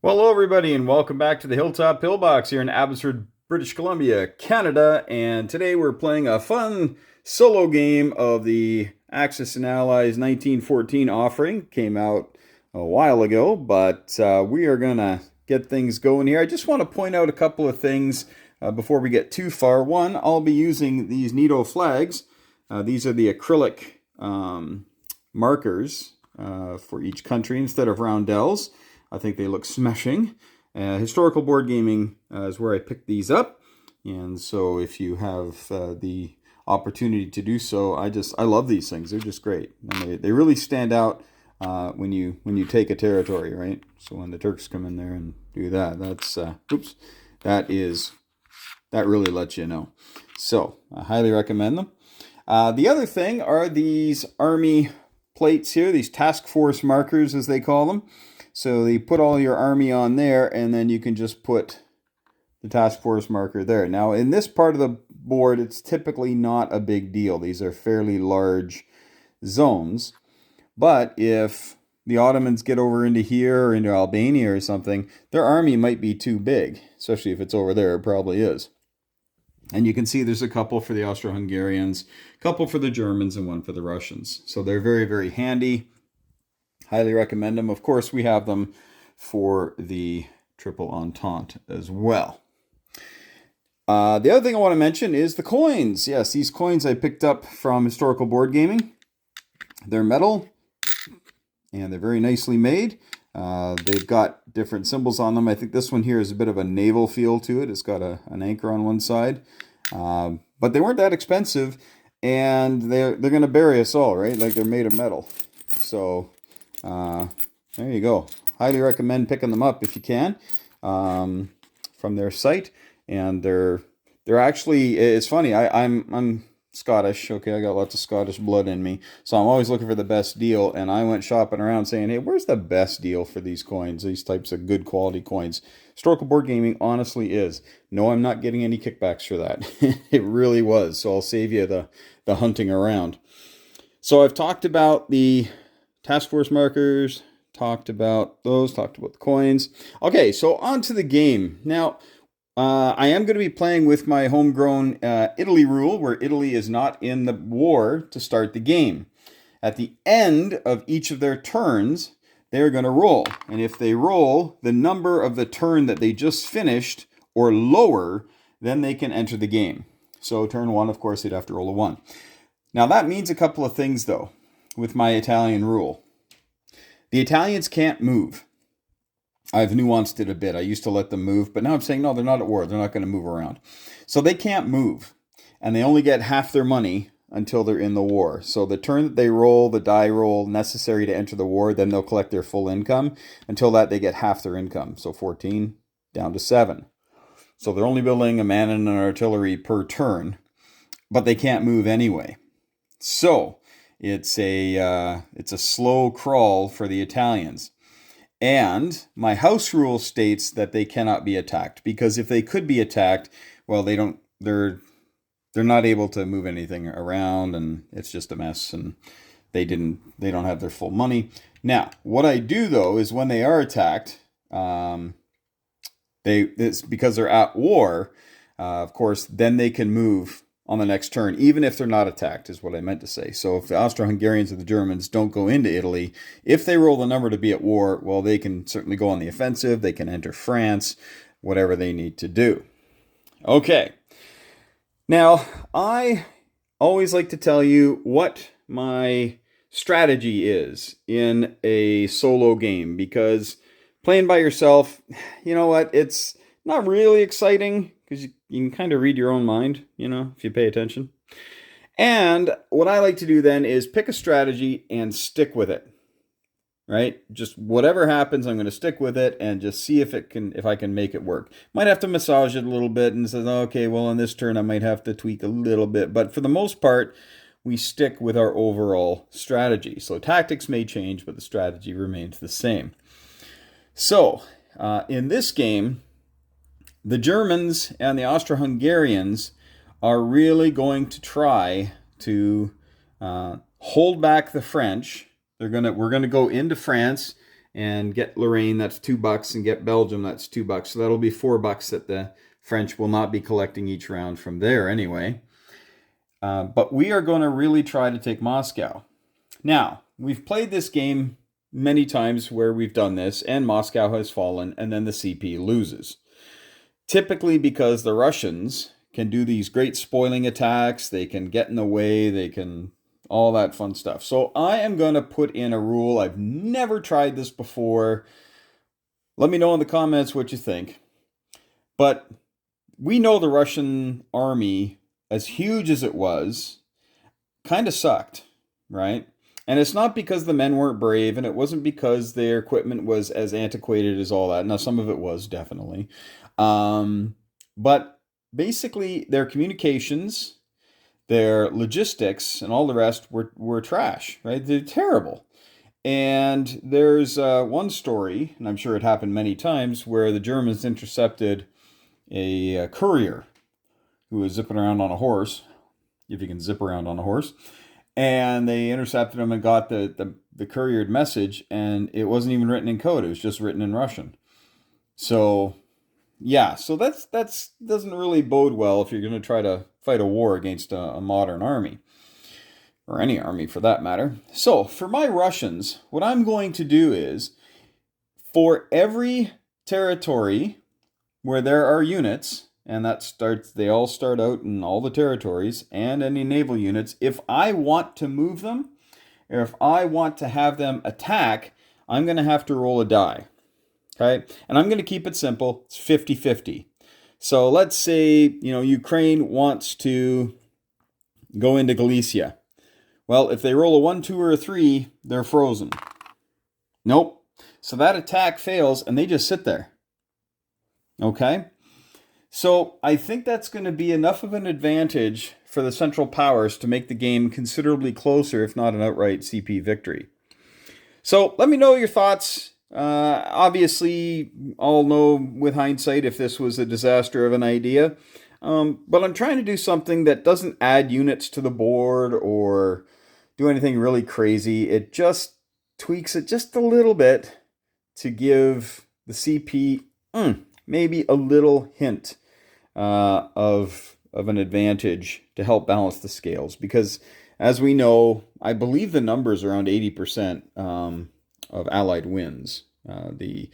Well, hello everybody, and welcome back to the Hilltop Pillbox here in Abbotsford, British Columbia, Canada. And today we're playing a fun solo game of the Axis and Allies 1914 offering. Came out a while ago, but we are gonna get things going here. I just want to point out a couple of things before we get too far. One, I'll be using these NATO flags. These are the acrylic markers for each country instead of roundels. I think they look smashing. Historical board gaming is where I picked these up, and so if you have the opportunity to do so, I love these things. They're just great, and they really stand out when you take a territory, right? So when the Turks come in there and do that, that really lets you know. So I highly recommend them. The other thing are these army plates here, these task force markers as they call them. So you put all your army on there, and then you can just put the task force marker there. Now, in this part of the board, it's typically not a big deal. These are fairly large zones. But if the Ottomans get over into here or into Albania or something, their army might be too big, especially if it's over there. It probably is. And you can see there's a couple for the Austro-Hungarians, a couple for the Germans, and one for the Russians. So they're very, very handy. Highly recommend them. Of course, we have them for the Triple Entente as well. The other thing I want to mention is the coins. Yes, these coins I picked up from Historical Board Gaming. They're metal, and they're very nicely made. They've got different symbols on them. I think this one here is a bit of a naval feel to it. It's got an anchor on one side. But they weren't that expensive, and they're going to bury us all, right? Like they're made of metal. So there you go. Highly recommend picking them up if you can from their site. And they're actually, it's funny. I'm Scottish. Okay, I got lots of Scottish blood in me, so I'm always looking for the best deal. And I went shopping around saying, hey, where's the best deal for these coins? These types of good quality coins. Historical Board Gaming honestly is. No, I'm not getting any kickbacks for that. It really was. So I'll save you the hunting around. So I've talked about the task force markers, talked about the coins. Okay, so on to the game. Now, I am going to be playing with my homegrown Italy rule, where Italy is not in the war to start the game. At the end of each of their turns, they're going to roll. And if they roll the number of the turn that they just finished or lower, then they can enter the game. So turn one, of course, they'd have to roll a 1. Now, that means a couple of things, though, with my Italian rule. The Italians can't move. I've nuanced it a bit. I used to let them move, but now I'm saying, no, they're not at war. They're not going to move around. So they can't move, and they only get half their money until they're in the war. So the turn that they roll, the die roll necessary to enter the war, then they'll collect their full income. Until that, they get half their income. So 14 down to 7. So they're only building a man and an artillery per turn, but they can't move anyway. So it's a slow crawl for the Italians. And my house rule states that they cannot be attacked, because if they could be attacked, well, they're not able to move anything around, and it's just a mess, and they don't have their full money. Now, what I do though is when they are attacked, it's because they're at war, of course, then they can move on the next turn, even if they're not attacked, is what I meant to say. So if the Austro-Hungarians or the Germans don't go into Italy, if they roll the number to be at war, well, they can certainly go on the offensive. They can enter France, whatever they need to do. Okay. Now, I always like to tell you what my strategy is in a solo game, because playing by yourself, you know what, it's not really exciting, because you can kind of read your own mind, if you pay attention. And what I like to do then is pick a strategy and stick with it, right? Just whatever happens, I'm going to stick with it and just see if I can make it work. Might have to massage it a little bit and say, okay, well, on this turn I might have to tweak a little bit. But for the most part, we stick with our overall strategy. So tactics may change, but the strategy remains the same. So in this game, the Germans and the Austro-Hungarians are really going to try to hold back the French. We're going to go into France and get Lorraine, that's $2, and get Belgium, that's $2. So that'll be $4 that the French will not be collecting each round from there anyway. But we are going to really try to take Moscow. Now, we've played this game many times where we've done this, and Moscow has fallen, and then the CP loses. Typically because the Russians can do these great spoiling attacks, they can get in the way, they can all that fun stuff. So I am going to put in a rule. I've never tried this before. Let me know in the comments what you think. But we know the Russian army, as huge as it was, kind of sucked, right? And it's not because the men weren't brave, and it wasn't because their equipment was as antiquated as all that. Now, some of it was, definitely. But basically, their communications, their logistics, and all the rest were trash, right? They're terrible. And there's one story, and I'm sure it happened many times, where the Germans intercepted a courier who was zipping around on a horse, if you can zip around on a horse, and they intercepted him and got the couriered message, and it wasn't even written in code. It was just written in Russian. So, yeah, so that's doesn't really bode well if you're going to try to fight a war against a modern army, or any army for that matter. So, for my Russians, what I'm going to do is, for every territory where there are units, and they all start out in all the territories, and any naval units, if I want to move them, or if I want to have them attack, I'm going to have to roll a die. Okay? And I'm going to keep it simple. It's 50-50. So let's say, Ukraine wants to go into Galicia. Well, if they roll a 1, 2, or a 3, they're frozen. Nope. So that attack fails, and they just sit there. Okay? So I think that's going to be enough of an advantage for the Central Powers to make the game considerably closer, if not an outright CP victory. So let me know your thoughts. Obviously, I'll know with hindsight if this was a disaster of an idea. But I'm trying to do something that doesn't add units to the board or do anything really crazy. It just tweaks it just a little bit to give the CP maybe a little hint of an advantage to help balance the scales. Because as we know, I believe the number's around 80% of Allied wins. The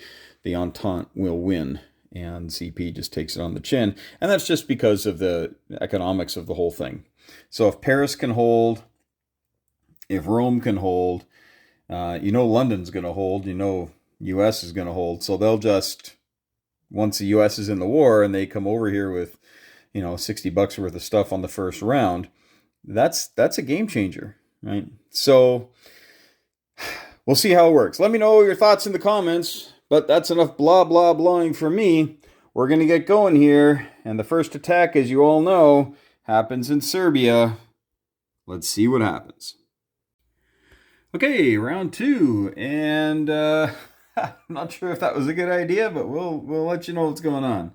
Entente will win, and CP just takes it on the chin. And that's just because of the economics of the whole thing. So if Paris can hold, if Rome can hold, London's going to hold, US is going to hold. So they'll just, once the US is in the war and they come over here with, $60 worth of stuff on the first round, that's a game changer, right? So we'll see how it works. Let me know your thoughts in the comments, but that's enough blah, blah, blahing for me. We're going to get going here, and the first attack, as you all know, happens in Serbia. Let's see what happens. Okay, round 2, and I'm not sure if that was a good idea, but we'll let you know what's going on.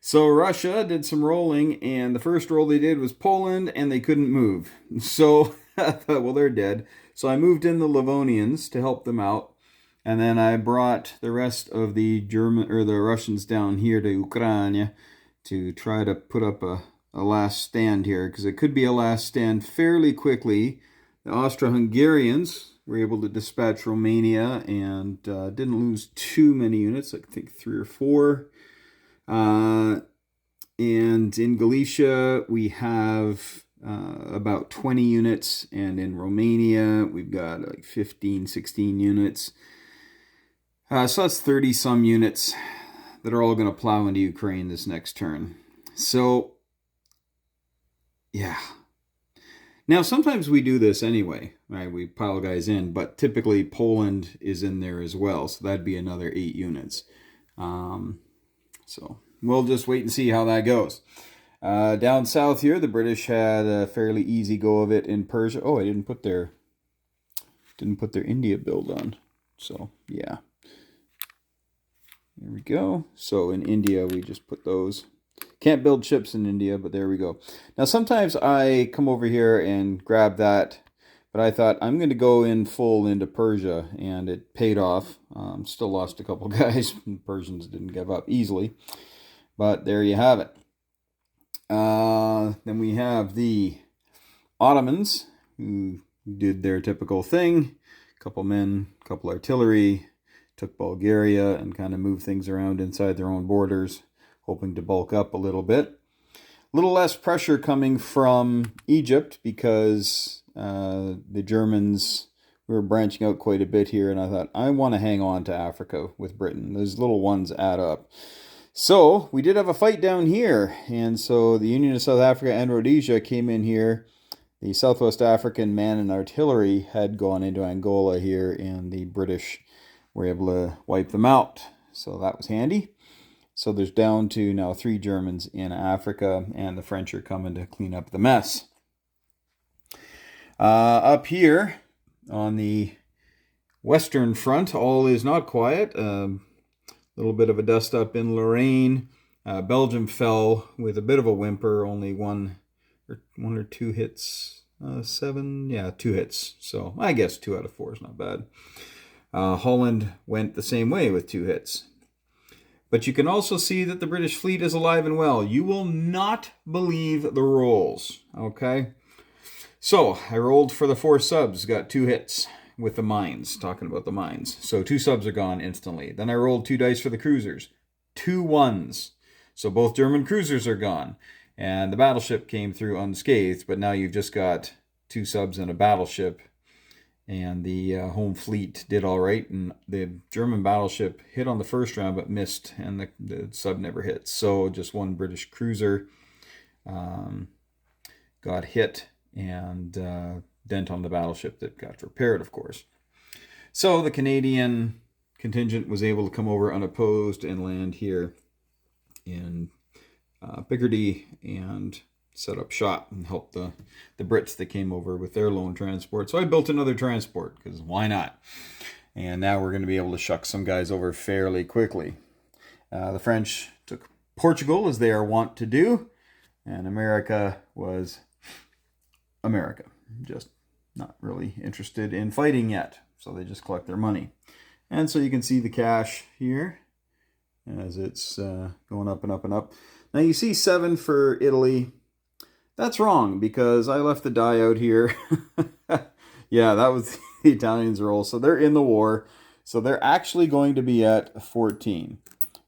So Russia did some rolling, and the first roll they did was Poland, and they couldn't move. So I thought, well, they're dead. So I moved in the Livonians to help them out, and then I brought the rest of the Russians down here to Ukraine to try to put up a last stand here, because it could be a last stand fairly quickly. The Austro-Hungarians were able to dispatch Romania and didn't lose too many units, I think 3 or 4. And in Galicia, we have about 20 units, and in Romania, we've got like 15, 16 units. So that's 30 some units that are all going to plow into Ukraine this next turn. So, yeah. Now, sometimes we do this anyway, right? We pile guys in, but typically Poland is in there as well, so that'd be another 8 units. So we'll just wait and see how that goes. Down south here, the British had a fairly easy go of it in Persia. Oh, I didn't put their India build on. So yeah, there we go. So in India, we just put those. Can't build ships in India, but there we go. Now sometimes I come over here and grab that But I thought, I'm going to go in full into Persia, and it paid off. Still lost a couple guys. Persians didn't give up easily. But there you have it. Then we have the Ottomans, who did their typical thing. A couple men, a couple artillery, took Bulgaria and kind of moved things around inside their own borders, hoping to bulk up a little bit. A little less pressure coming from Egypt because the Germans were branching out quite a bit here, and I thought, I want to hang on to Africa with Britain. Those little ones add up. So we did have a fight down here, and so the Union of South Africa and Rhodesia came in here. The Southwest African man and artillery had gone into Angola here, and the British were able to wipe them out. So that was handy. So there's down to now 3 Germans in Africa, and the French are coming to clean up the mess. Up here on the Western Front, all is not quiet. A little bit of a dust up in Lorraine. Belgium fell with a bit of a whimper, only one or two hits. 2 hits. So I guess 2 out of 4 is not bad. Holland went the same way with 2 hits. But you can also see that the British fleet is alive and well. You will not believe the rolls, okay? So I rolled for the 4 subs, got 2 hits with the mines, talking about the mines. So 2 subs are gone instantly. Then I rolled 2 dice for the cruisers, 2 ones. So both German cruisers are gone. And the battleship came through unscathed, but now you've just got 2 subs and a battleship. And the home fleet did all right, and the German battleship hit on the first round but missed, and the sub never hit. So just 1 British cruiser got hit, and dent on the battleship that got repaired, of course. So the Canadian contingent was able to come over unopposed and land here in Picardy and set up shop and help the Brits that came over with their lone transport. So I built another transport, because why not? And now we're going to be able to shuck some guys over fairly quickly. The French took Portugal, as they are wont to do, and America was America. Just not really interested in fighting yet, so they just collect their money. And so you can see the cash here as it's going up and up and up. Now you see 7 for Italy. That's wrong, because I left the die out here. Yeah, that was the Italians' roll. So they're in the war. So they're actually going to be at 14.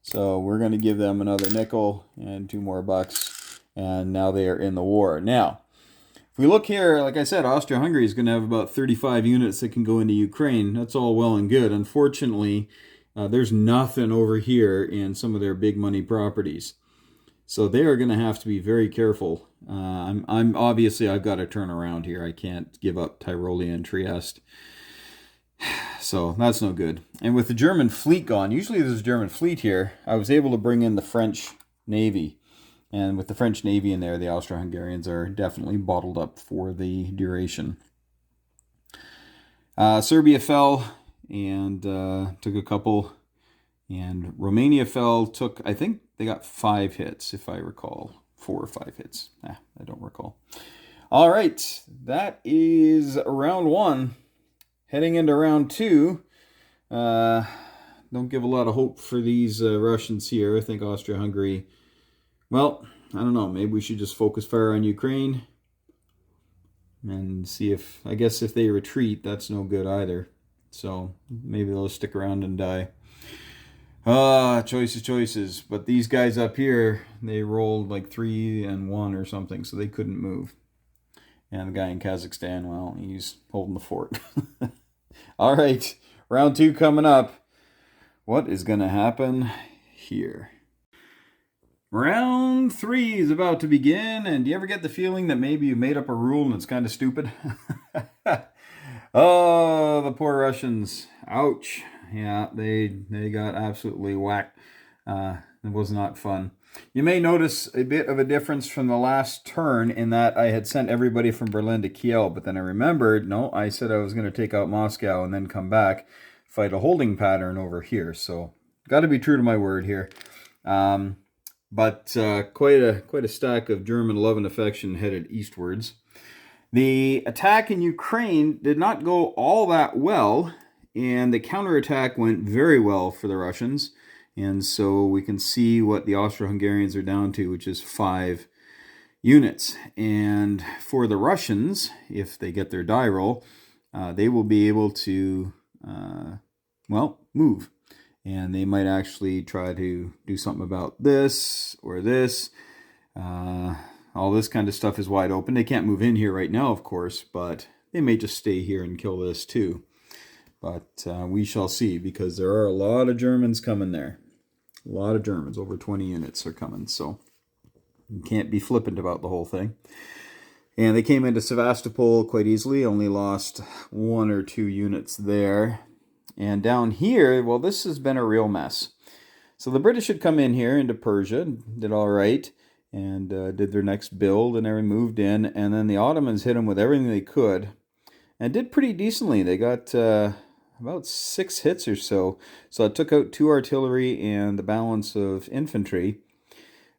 So we're going to give them another nickel and 2 more bucks. And now they are in the war. Now, if we look here, like I said, Austria-Hungary is going to have about 35 units that can go into Ukraine. That's all well and good. Unfortunately, there's nothing over here in some of their big money properties. So they are going to have to be very careful. I'm obviously, I've got to turn around here. I can't give up Tyrolean Trieste. So that's no good. And with the German fleet gone, usually there's a German fleet here, I was able to bring in the French Navy. And with the French Navy in there, the Austro-Hungarians are definitely bottled up for the duration. Serbia fell and took a couple. And Romania fell, took, I think they got 5 hits, if I recall. 4 or 5 hits. I don't recall. All right, that is round 1. Heading into round 2. Don't give a lot of hope for these Russians here. I think Austria-Hungary, well, I don't know. Maybe we should just focus fire on Ukraine and see if, I guess if they retreat, that's no good either. So maybe they'll stick around and die. Choices. But these guys up here, they rolled like 3 and 1 or something, so they couldn't move. And the guy in Kazakhstan, well, he's holding the fort. All right, round 2 coming up. What is going to happen here? Round 3 is about to begin, and do you ever get the feeling that maybe you made up a rule and it's kind of stupid? Oh, the poor Russians. Ouch. Yeah, they got absolutely whacked. It was not fun. You may notice a bit of a difference from the last turn in that I had sent everybody from Berlin to Kiel, but then I remembered, no, I said I was going to take out Moscow and then come back, fight a holding pattern over here. So, got to be true to my word here. But quite a stack of German love and affection headed eastwards. The attack in Ukraine did not go all that well, and the counterattack went very well for the Russians. And so we can see what the Austro-Hungarians are down to, which is 5 units. And for the Russians, if they get their die roll, they will be able to, move. And they might actually try to do something about this or this. All this kind of stuff is wide open. They can't move in here right now, of course, but they may just stay here and kill this too. But we shall see, because there are a lot of Germans coming there. A lot of Germans, over 20 units are coming, so you can't be flippant about the whole thing. And they came into Sevastopol quite easily, only lost 1 or 2 units there. And down here, well, this has been a real mess. So the British had come in here into Persia, did all right, and did their next build, and they moved in, and then the Ottomans hit them with everything they could, and did pretty decently. They got about 6 hits or so, so it took out 2 artillery and the balance of infantry,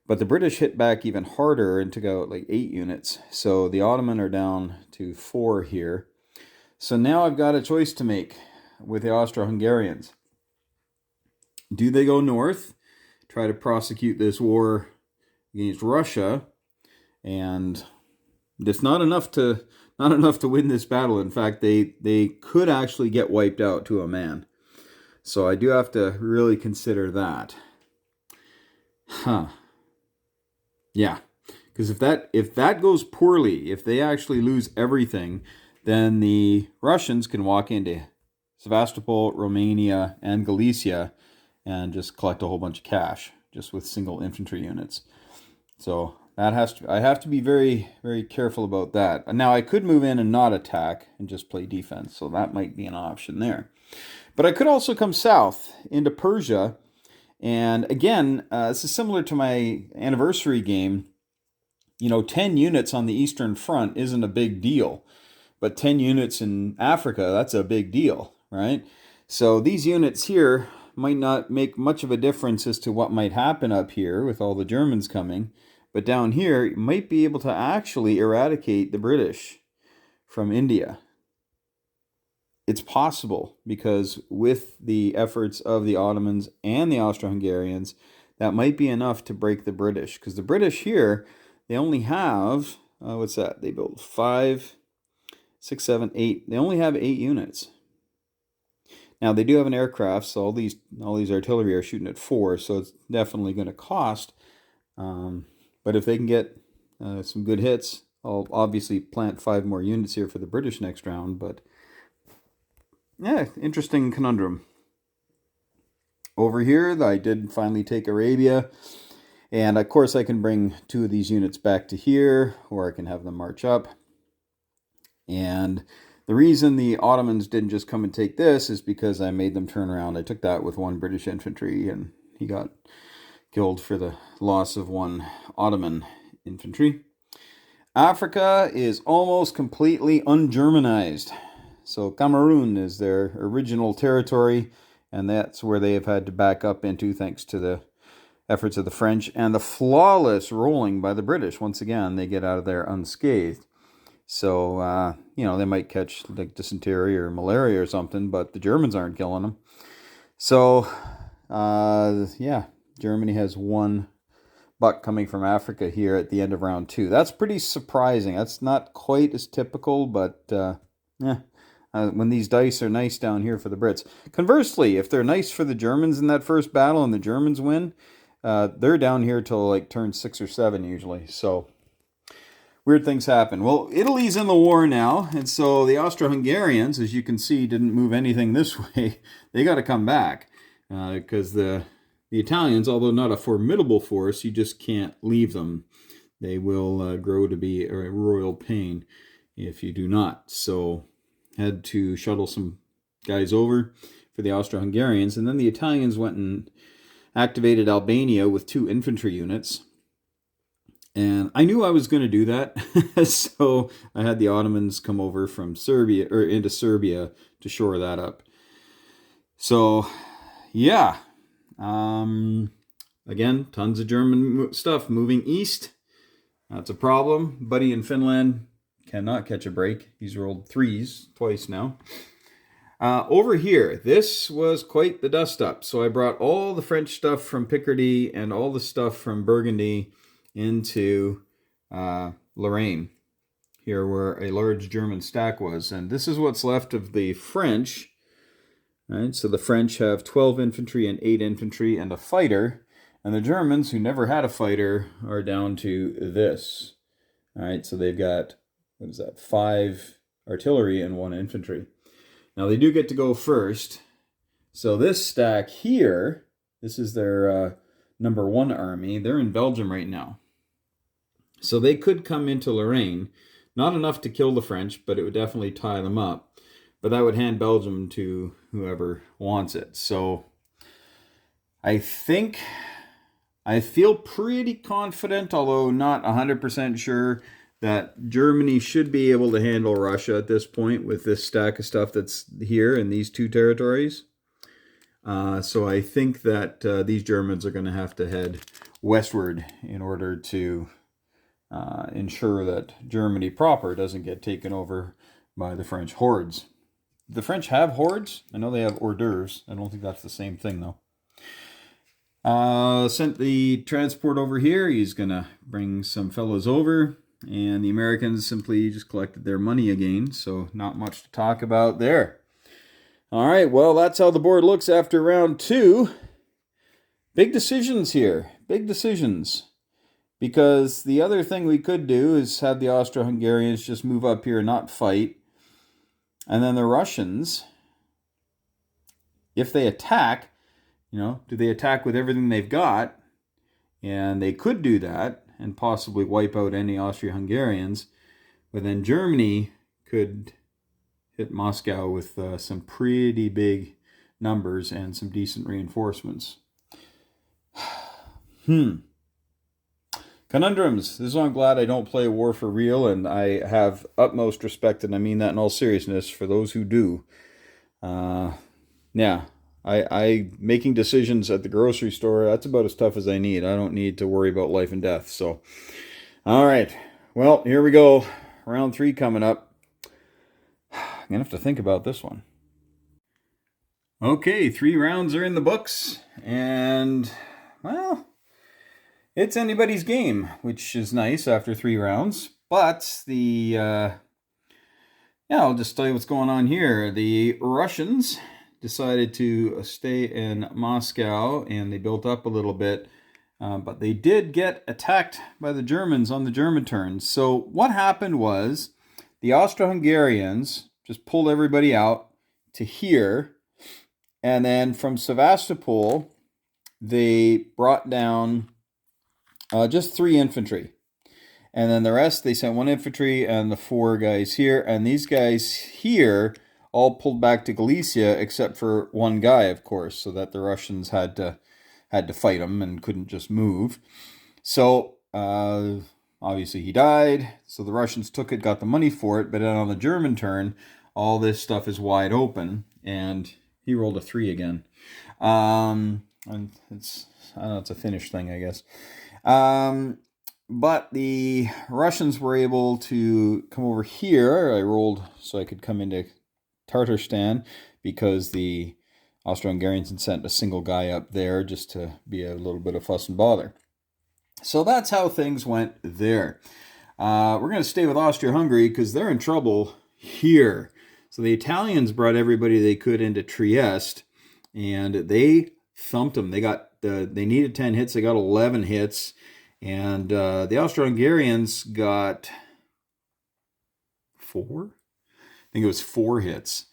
but the British hit back even harder and took out like 8 units, so the Ottoman are down to 4 here. So now I've got a choice to make with the Austro-Hungarians. Do they go north, try to prosecute this war against Russia, and it's not enough to win this battle. In fact, they could actually get wiped out to a man. So I do have to really consider that. Yeah, because if that goes poorly, if they actually lose everything, then the Russians can walk into Sevastopol, Romania, and Galicia and just collect a whole bunch of cash just with single infantry units. So I have to be very, very careful about that. Now I could move in and not attack and just play defense, so that might be an option there. But I could also come south into Persia, and again, this is similar to my anniversary game. 10 units on the Eastern Front isn't a big deal, but 10 units in Africa, that's a big deal, right? So these units here might not make much of a difference as to what might happen up here with all the Germans coming, but down here, you might be able to actually eradicate the British from India. It's possible, because with the efforts of the Ottomans and the Austro-Hungarians, that might be enough to break the British. Because the British here, they only have, what's that? They built 5, 6, 7, 8. They only have 8 units. Now, they do have an aircraft, so all these artillery are shooting at 4, so it's definitely going to cost. But if they can get some good hits, I'll obviously plant 5 more units here for the British next round. But yeah, interesting conundrum. Over here, I did finally take Arabia. And of course, I can bring 2 of these units back to here, or I can have them march up. And the reason the Ottomans didn't just come and take this is because I made them turn around. I took that with 1 British infantry, and he got killed for the loss of 1 Ottoman infantry. Africa is almost completely un-Germanized. So Cameroon is their original territory, and that's where they have had to back up into thanks to the efforts of the French and the flawless rolling by the British. Once again, they get out of there unscathed. So, they might catch like dysentery or malaria or something, but the Germans aren't killing them. So, Germany has 1 buck coming from Africa here at the end of round 2. That's pretty surprising. That's not quite as typical, but when these dice are nice down here for the Brits. Conversely, if they're nice for the Germans in that first battle and the Germans win, they're down here till like turn 6 or 7 usually. So weird things happen. Well, Italy's in the war now, and so the Austro-Hungarians, as you can see, didn't move anything this way. They got to come back because the Italians, although not a formidable force, you just can't leave them. They will grow to be a royal pain if you do not. So had to shuttle some guys over for the Austro-Hungarians, and then the Italians went and activated Albania with 2 infantry units. And I knew I was going to do that, so I had the Ottomans come over from Serbia, or into Serbia, to shore that up. So, yeah. Again, tons of German stuff moving east. That's a problem. Buddy in Finland cannot catch a break. He's rolled 3s twice now. Over here, this was quite the dust-up. So I brought all the French stuff from Picardy and all the stuff from Burgundy into Lorraine, here where a large German stack was. And this is what's left of the French. Right? So the French have 12 infantry and 8 infantry and a fighter. And the Germans, who never had a fighter, are down to this. All right, so they've got, 5 artillery and 1 infantry. Now they do get to go first. So this stack here, this is their number 1 army. They're in Belgium right now. So they could come into Lorraine. Not enough to kill the French, but it would definitely tie them up. But that would hand Belgium to whoever wants it. So I feel pretty confident, although not 100% sure, that Germany should be able to handle Russia at this point with this stack of stuff that's here in these 2 territories. So I think that these Germans are going to have to head westward in order to ensure that Germany proper doesn't get taken over by the French hordes. The French have hordes. I know they have hors d'oeuvres. I don't think that's the same thing, though. Sent the transport over here. He's going to bring some fellows over. And the Americans simply just collected their money again. So not much to talk about there. All right, well, that's how the board looks after round 2. Big decisions here. Big decisions. Because the other thing we could do is have the Austro-Hungarians just move up here and not fight. And then the Russians, if they attack, do they attack with everything they've got? And they could do that and possibly wipe out any Austro-Hungarians. But then Germany could hit Moscow with some pretty big numbers and some decent reinforcements. Conundrums. This is why I'm glad I don't play war for real, and I have utmost respect, and I mean that in all seriousness, for those who do. Yeah, I making decisions at the grocery store, that's about as tough as I need. I don't need to worry about life and death. So, all right. Well, here we go. Round 3 coming up. I'm going to have to think about this one. Okay, 3 rounds are in the books, and, well, it's anybody's game, which is nice after 3 rounds. But I'll just tell you what's going on here. The Russians decided to stay in Moscow, and they built up a little bit. But they did get attacked by the Germans on the German turn. So what happened was the Austro-Hungarians just pulled everybody out to here. And then from Sevastopol, they brought down just 3 infantry. And then the rest, they sent 1 infantry and the 4 guys here. And these guys here all pulled back to Galicia, except for 1 guy, of course, so that the Russians had to fight him and couldn't just move. So obviously he died. So the Russians took it, got the money for it. But then on the German turn, all this stuff is wide open. And he rolled a 3 again. And it's, I don't know, it's a Finnish thing, I guess. But the Russians were able to come over here. I rolled so I could come into Tatarstan because the Austro-Hungarians had sent a single guy up there just to be a little bit of fuss and bother. So that's how things went there. We're going to stay with Austria-Hungary because they're in trouble here. So the Italians brought everybody they could into Trieste, and they thumped them. They needed 10 hits. They got 11 hits. And the Austro-Hungarians got 4? I think it was 4 hits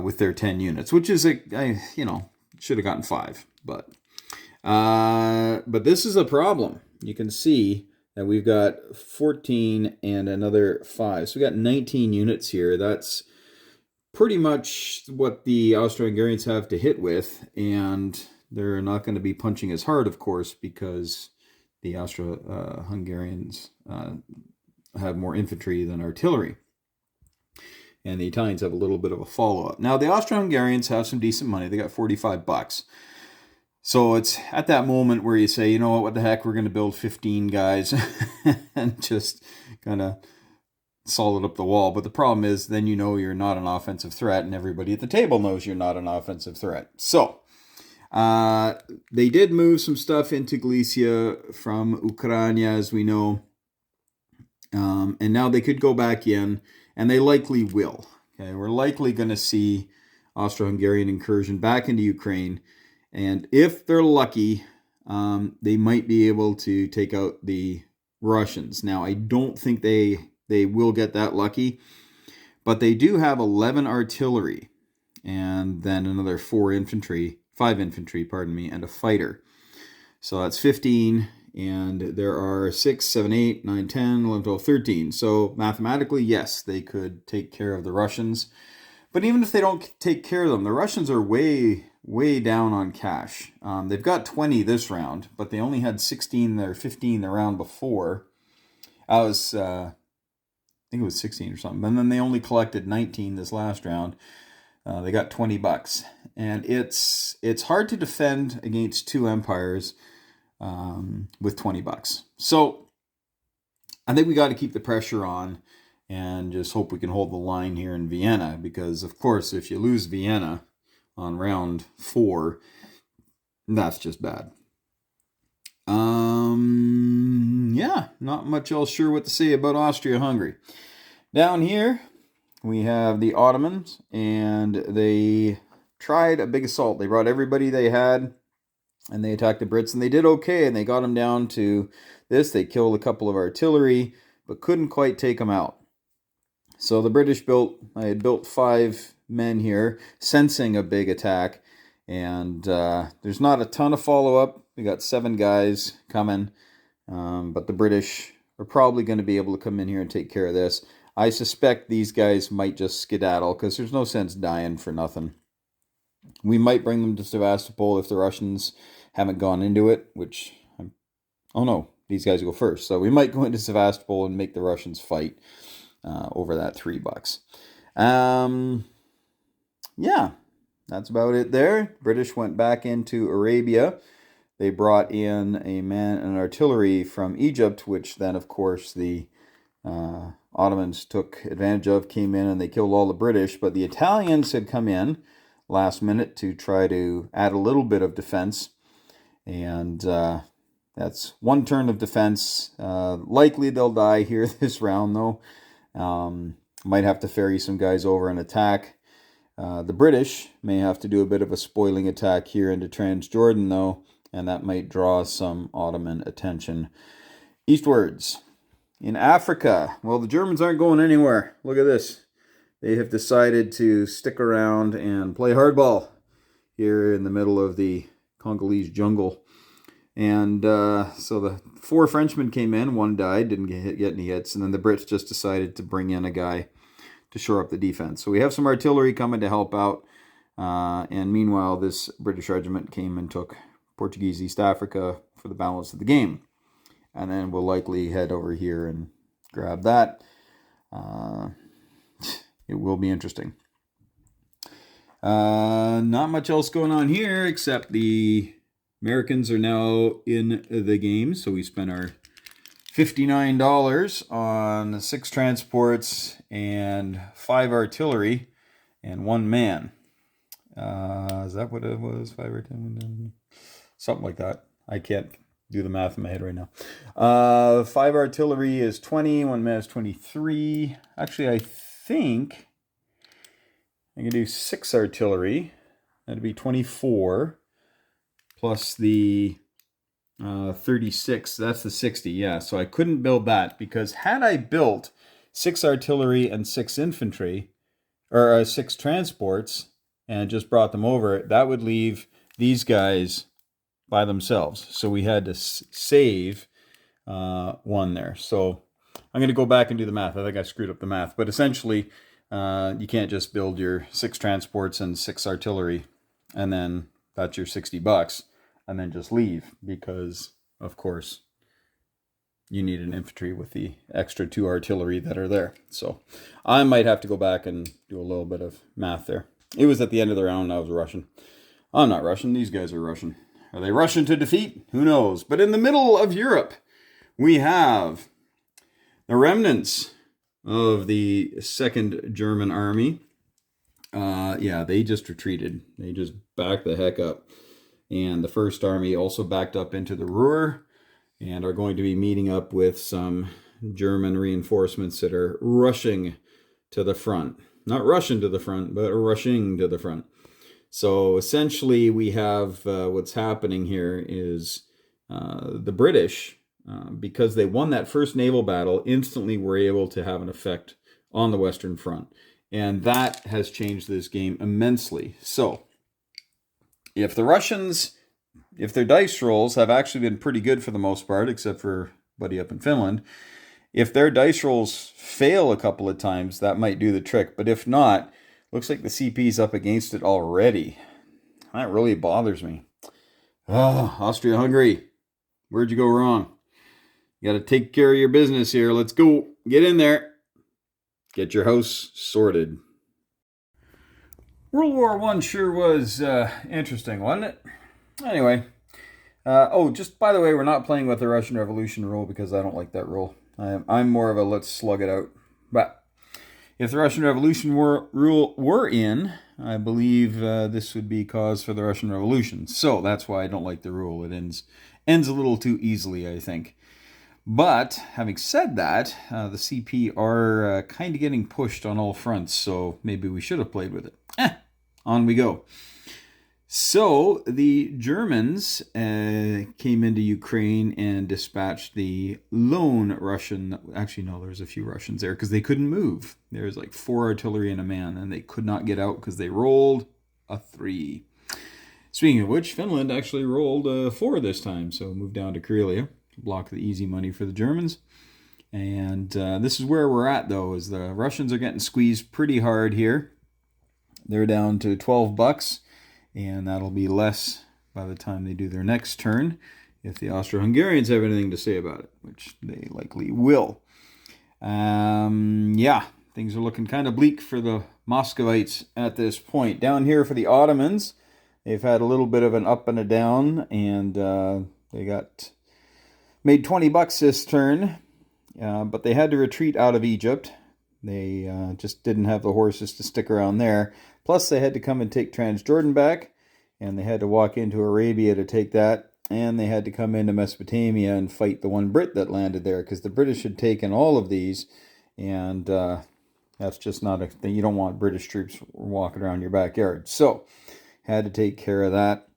with their 10 units, which is, should have gotten 5. But this is a problem. You can see that we've got 14 and another 5. So we got 19 units here. That's pretty much what the Austro-Hungarians have to hit with. And they're not going to be punching as hard, of course, because the Austro-Hungarians have more infantry than artillery. And the Italians have a little bit of a follow-up. Now, the Austro-Hungarians have some decent money. They got $45. So it's at that moment where you say, you know what the heck, we're going to build 15 guys and just kind of solid up the wall. But the problem is then you know you're not an offensive threat, and everybody at the table knows you're not an offensive threat. So they did move some stuff into Galicia from Ukraine, as we know. And now they could go back in, and they likely will. Okay, we're likely going to see Austro-Hungarian incursion back into Ukraine. And if they're lucky, they might be able to take out the Russians. Now, I don't think they will get that lucky, but they do have 11 artillery and then another 5 infantry, and a fighter. So that's 15, and there are 6, 7, 8, 9, 10, 11, 12, 13. So mathematically, yes, they could take care of the Russians. But even if they don't take care of them, the Russians are way down on cash. They've got 20 this round, but they only had 16 or 15 the round before. I think it was 16 or something. And then they only collected 19 this last round. They got $20. And it's hard to defend against two empires with $20. So I think we got to keep the pressure on and just hope we can hold the line here in Vienna, because of course if you lose Vienna on round 4, that's just bad. Yeah, not much else sure what to say about Austria-Hungary. Down here we have the Ottomans, and they tried a big assault. They brought everybody they had, and they attacked the Brits, and they did okay, and they got them down to this. They killed a couple of artillery, but couldn't quite take them out. So the British I had built 5 men here, sensing a big attack, and there's not a ton of follow-up. We got 7 guys coming, but the British are probably going to be able to come in here and take care of this. I suspect these guys might just skedaddle, because there's no sense dying for nothing. We might bring them to Sevastopol if the Russians haven't gone into it, which, oh no, these guys go first. So we might go into Sevastopol and make the Russians fight over that $3. Yeah, that's about it there. British went back into Arabia. They brought in an artillery from Egypt, which then, of course, the Ottomans took advantage of, came in, and they killed all the British. But the Italians had come in last minute to try to add a little bit of defense. And that's 1 turn of defense. Likely they'll die here this round, though. Might have to ferry some guys over and attack. The British may have to do a bit of a spoiling attack here into Transjordan, though, and that might draw some Ottoman attention eastwards. In Africa, well, the Germans aren't going anywhere. Look at this. They have decided to stick around and play hardball here in the middle of the Congolese jungle. And so the 4 Frenchmen came in, 1 died, didn't get any hits, and then the Brits just decided to bring in a guy to shore up the defense. So we have some artillery coming to help out, and meanwhile this British regiment came and took Portuguese East Africa for the balance of the game. And then we'll likely head over here and grab that. It will be interesting. Not much else going on here, except the Americans are now in the game. So we spent our $59 on 6 transports and 5 artillery and 1 man. Is that what it was? 5 or 10? Something like that. I can't do the math in my head right now. 5 artillery is 20, 1 man is 23. Actually, I think I can do 6 artillery. That'd be 24 plus the 36. That's the 60. Yeah, so I couldn't build that, because had I built 6 artillery and 6 infantry, or 6 transports, and just brought them over, that would leave these guys by themselves. So we had to save 1 there. So I'm going to go back and do the math. I think I screwed up the math. But essentially, you can't just build your 6 transports and 6 artillery, and then that's your $60, and then just leave, because, of course, you need an infantry with the extra 2 artillery that are there. So I might have to go back and do a little bit of math there. It was at the end of the round, and I was Russian. I'm not Russian. These guys are Russian. Are they Russian to defeat? Who knows? But in the middle of Europe, we have the remnants of the Second German Army. Yeah, they just retreated. They just backed the heck up. And the First Army also backed up into the Ruhr and are going to be meeting up with some German reinforcements that are rushing to the front. Not rushing to the front, but rushing to the front. So essentially we have what's happening here is the British, because they won that first naval battle, instantly were able to have an effect on the Western Front. And that has changed this game immensely. So if the Russians, if their dice rolls have actually been pretty good for the most part, except for buddy up in Finland, if their dice rolls fail a couple of times, that might do the trick. But if not, looks like the CP's up against it already. That really bothers me. Oh, Austria-Hungary. Where'd you go wrong? You got to take care of your business here. Let's go. Get in there. Get your house sorted. World War I sure was interesting, wasn't it? Anyway. Just by the way, we're not playing with the Russian Revolution rule because I don't like that rule. I'm more of a let's slug it out. But if the Russian Revolution rule were in, I believe this would be cause for the Russian Revolution. So that's why I don't like the rule. It ends a little too easily, I think. But having said that, the CP are kind of getting pushed on all fronts, so maybe we should have played with it. On we go. So the Germans came into Ukraine and dispatched the lone Russian. Actually, no, there's a few Russians there because they couldn't move. There's like 4 artillery and a man, and they could not get out because they rolled a 3. Speaking of which, Finland actually rolled 4 this time, so moved down to Karelia to block the easy money for the Germans. And this is where we're at, though, is the Russians are getting squeezed pretty hard here. They're down to $12. And that'll be less by the time they do their next turn if the Austro-Hungarians have anything to say about it, which they likely will. Yeah, things are looking kind of bleak for the Muscovites at this point. Down here for the Ottomans, they've had a little bit of an up and a down, and they got made $20 this turn, but they had to retreat out of Egypt. They just didn't have the horses to stick around there. Plus, they had to come and take Transjordan back, and they had to walk into Arabia to take that, and they had to come into Mesopotamia and fight the one Brit that landed there, because the British had taken all of these, and that's just not a thing. You don't want British troops walking around your backyard. So, had to take care of that.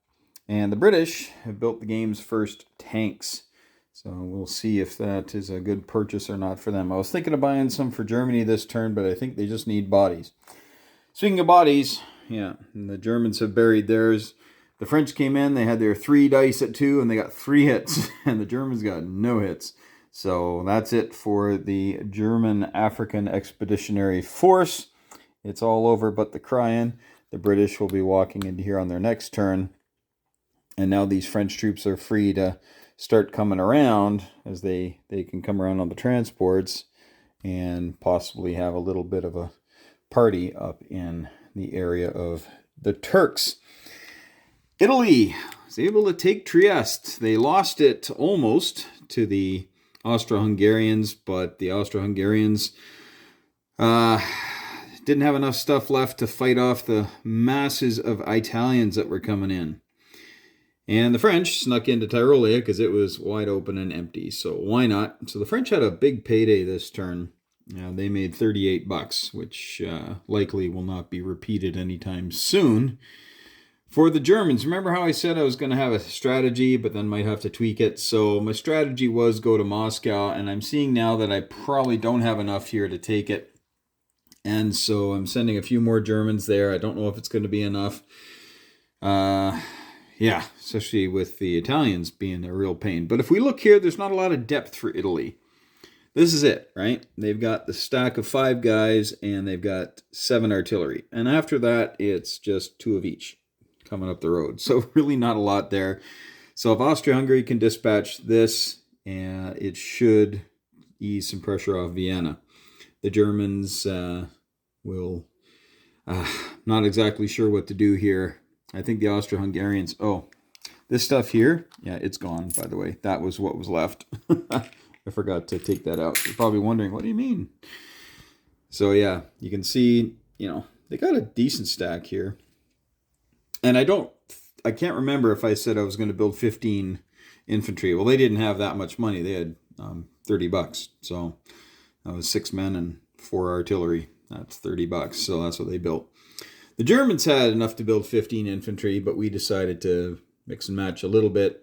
And the British have built the game's first tanks. So we'll see if that is a good purchase or not for them. I was thinking of buying some for Germany this turn, but I think they just need bodies. Speaking of bodies, yeah, and the Germans have buried theirs. The French came in, they had their 3 dice at 2, and they got 3 hits, and the Germans got no hits. So that's it for the German African Expeditionary Force. It's all over but the crying. The British will be walking into here on their next turn, and now these French troops are free to start coming around as they can come around on the transports and possibly have a little bit of a party up in the area of the Turks. Italy was able to take Trieste. They lost it almost to the Austro-Hungarians, but the Austro-Hungarians didn't have enough stuff left to fight off the masses of Italians that were coming in. And the French snuck into Tyrolia because it was wide open and empty, so why not? So the French had a big payday this turn. They made $38, which likely will not be repeated anytime soon. For the Germans, remember how I said I was going to have a strategy, but then might have to tweak it? So my strategy was go to Moscow, and I'm seeing now that I probably don't have enough here to take it. And so I'm sending a few more Germans there. I don't know if it's going to be enough. Yeah, especially with the Italians being a real pain. But if we look here, there's not a lot of depth for Italy. This is it, right? They've got the stack of 5 guys, and they've got 7 artillery. And after that, it's just 2 of each coming up the road. So really not a lot there. So if Austria-Hungary can dispatch this, it should ease some pressure off Vienna. The Germans will not exactly sure what to do here. I think the Austro-Hungarians... Oh, this stuff here, yeah, it's gone, by the way. That was what was left. I forgot to take that out. You're probably wondering, what do you mean? So yeah, you can see, they got a decent stack here. And I can't remember if I said I was going to build 15 infantry. Well, they didn't have that much money. They had $30. So that was 6 men and 4 artillery. That's $30. So that's what they built. The Germans had enough to build 15 infantry, but we decided to mix and match a little bit.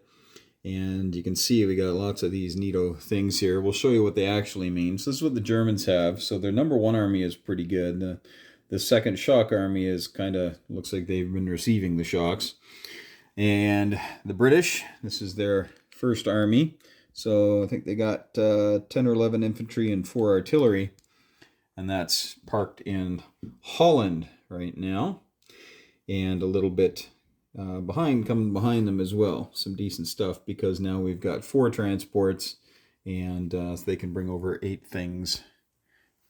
And you can see we got lots of these neato things here. We'll show you what they actually mean. So this is what the Germans have. So their number 1 army is pretty good. The second shock army is kind of, looks like they've been receiving the shocks. And the British, this is their first army. So I think they got 10 or 11 infantry and 4 artillery. And that's parked in Holland right now. And a little bit coming behind them as well. Some decent stuff, because now we've got 4 transports, and so they can bring over 8 things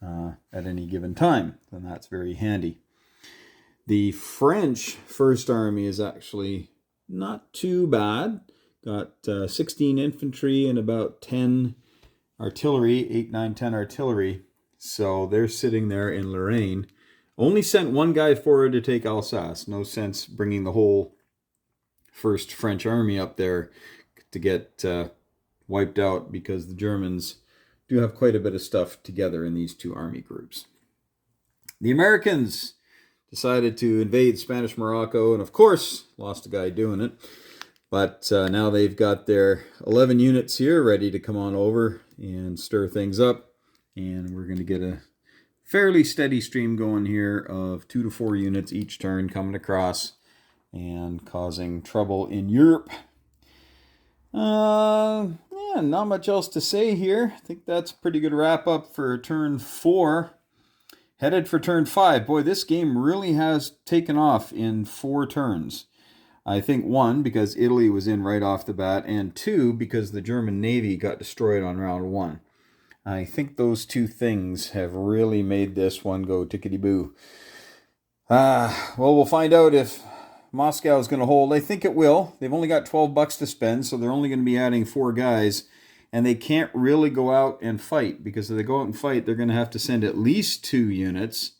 at any given time. And that's very handy. The French First Army is actually not too bad. Got 16 infantry and about 10 artillery, 8, 9, 10 artillery. So they're sitting there in Lorraine. Only sent 1 guy forward to take Alsace. No sense bringing the whole First French Army up there to get wiped out, because the Germans do have quite a bit of stuff together in these 2 army groups. The Americans decided to invade Spanish Morocco, and of course lost a guy doing it. But now they've got their 11 units here ready to come on over and stir things up. And we're going to get a fairly steady stream going here of 2 to 4 units each turn coming across and causing trouble in Europe. Yeah, not much else to say here. I think that's a pretty good wrap up for turn 4. Headed for turn 5. Boy, this game really has taken off in 4 turns. I think 1, because Italy was in right off the bat, and 2, because the German Navy got destroyed on round 1. I think those 2 things have really made this one go tickety-boo. Well, we'll find out if Moscow is going to hold. I think it will. They've only got $12 to spend, so they're only going to be adding 4 guys. And they can't really go out and fight, because if they go out and fight, they're going to have to send at least 2 units,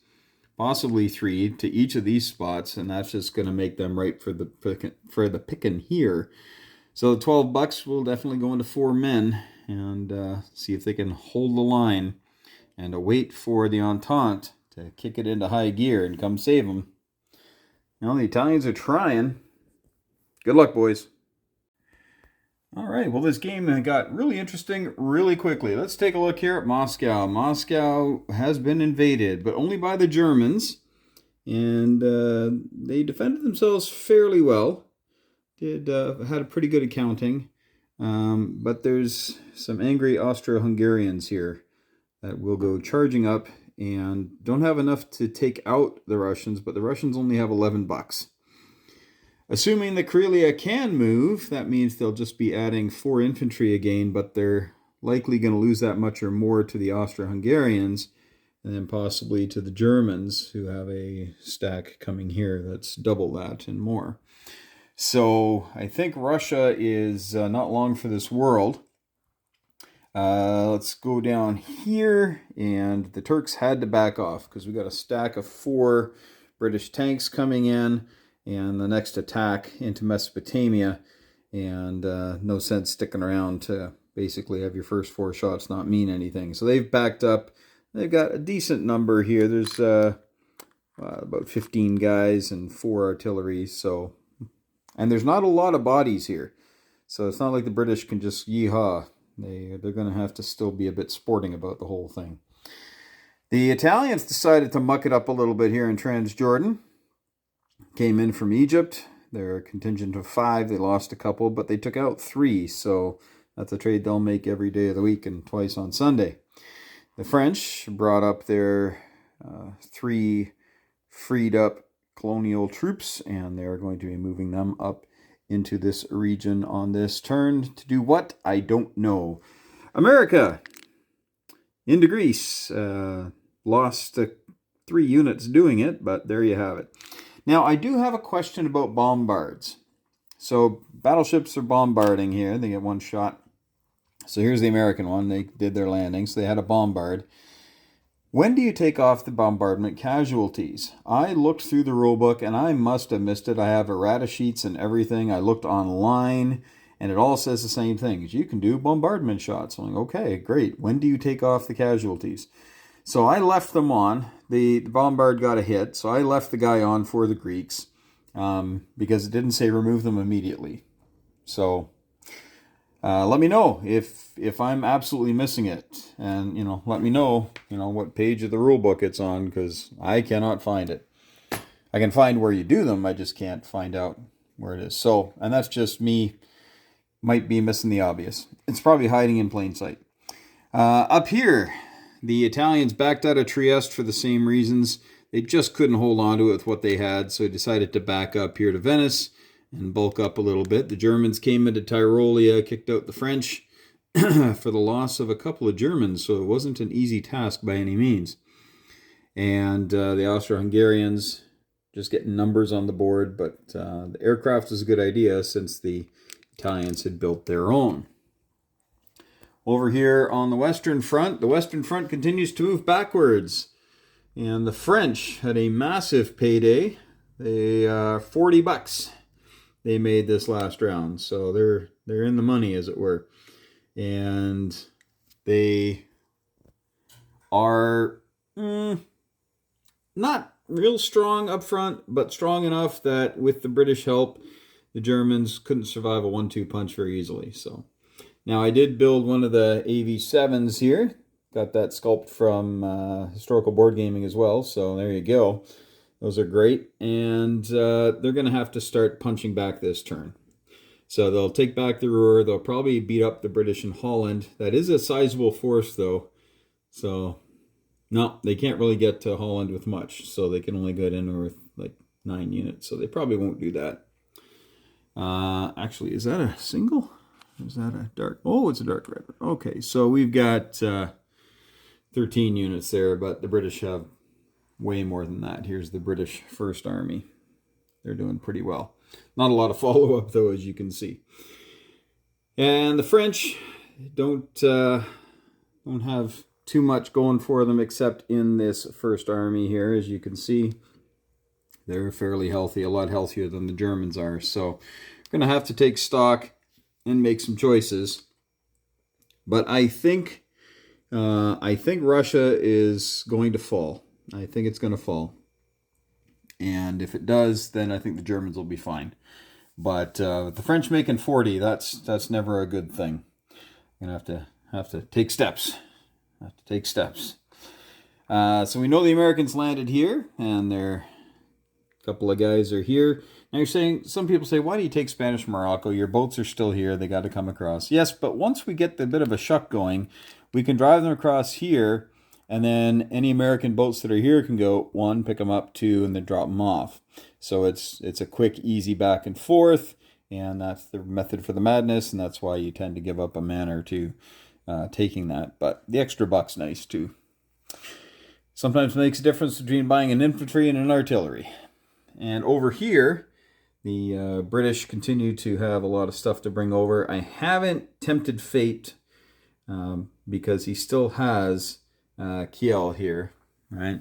possibly 3, to each of these spots, and that's just going to make them ripe for the picking here. So the $12 will definitely go into 4 men, and see if they can hold the line and wait for the Entente to kick it into high gear and come save them. Well, the Italians are trying. Good luck, boys. All right, well, this game got really interesting really quickly. Let's take a look here at Moscow. Moscow has been invaded, but only by the Germans, and they defended themselves fairly well. Had a pretty good accounting, but there's some angry Austro-Hungarians here that will go charging up and don't have enough to take out the Russians, but the Russians only have $11. Assuming the Karelia can move, that means they'll just be adding 4 infantry again, but they're likely going to lose that much or more to the Austro-Hungarians, and then possibly to the Germans, who have a stack coming here that's double that and more. So I think Russia is not long for this world. Let's go down here, and the Turks had to back off because we got a stack of 4 British tanks coming in, and the next attack into Mesopotamia, and no sense sticking around to basically have your first 4 shots not mean anything. So they've backed up. They've got a decent number here. There's about 15 guys and 4 artillery. So, and there's not a lot of bodies here, so it's not like the British can just yeehaw. They're going to have to still be a bit sporting about the whole thing. The Italians decided to muck it up a little bit here in Transjordan. Came in from Egypt. They're a contingent of 5. They lost a couple, but they took out 3. So that's a trade they'll make every day of the week and twice on Sunday. The French brought up their 3 freed up colonial troops, and they're going to be moving them up into this region on this turn. To do what? I don't know. America into Greece. Lost 3 units doing it, but there you have it. Now, I do have a question about bombards. So, battleships are bombarding here. They get 1 shot. So, here's the American one. They did their landing. So, they had a bombard. When do you take off the bombardment casualties? I looked through the rulebook and I must have missed it. I have errata sheets and everything. I looked online and it all says the same thing. You can do bombardment shots. I'm like, okay, great. When do you take off the casualties? So I left them on. The bombard got a hit, so I left the guy on for the Greeks because it didn't say remove them immediately. So let me know if I'm absolutely missing it, and let me know what page of the rule book it's on, because I cannot find it. I can find where you do them, I just can't find out where it is. So, and that's just me, might be missing the obvious. It's probably hiding in plain sight. Up here, the Italians backed out of Trieste for the same reasons. They just couldn't hold on to it with what they had, so they decided to back up here to Venice and bulk up a little bit. The Germans came into Tyrolia, kicked out the French for the loss of a couple of Germans, so it wasn't an easy task by any means. And the Austro-Hungarians just getting numbers on the board, but the aircraft was a good idea since the Italians had built their own. Over here on the Western Front continues to move backwards. And the French had a massive payday. They $40 they made this last round, so they're in the money, as it were, and they are not real strong up front, but strong enough that with the British help, the Germans couldn't survive a 1-2 punch very easily. So now I did build one of the AV7s here. Got that sculpt from Historical Board Gaming as well, so there you go. Those are great, and they're going to have to start punching back this turn. So they'll take back the Ruhr. They'll probably beat up the British in Holland. That is a sizable force, though. So, no, they can't really get to Holland with much. So they can only get in with like 9 units. So they probably won't do that. Actually, is that a single? Is that a dark? Oh, it's a dark red. Okay, so we've got 13 units there, but the British have way more than that. Here's the British First Army. They're doing pretty well. Not a lot of follow-up, though, as you can see. And the French don't have too much going for them except in this First Army here. As you can see, they're fairly healthy, a lot healthier than the Germans are. So we're going to have to take stock and make some choices. But I think Russia is going to fall. I think it's going to fall. And if it does, then I think the Germans will be fine. But the French making 40, that's never a good thing. I'm going to have to take steps. So we know the Americans landed here, and a couple of guys are here. Now you're saying, some people say, why do you take Spanish Morocco? Your boats are still here. They got to come across. Yes, but once we get the bit of a shuck going, we can drive them across here. And then any American boats that are here can go, 1, pick them up, 2, and then drop them off. So it's a quick, easy back and forth, and that's the method for the madness, and that's why you tend to give up a man or two taking that. But the extra buck's nice, too. Sometimes makes a difference between buying an infantry and an artillery. And over here, the British continue to have a lot of stuff to bring over. I haven't tempted fate because he still has Kiel here, right?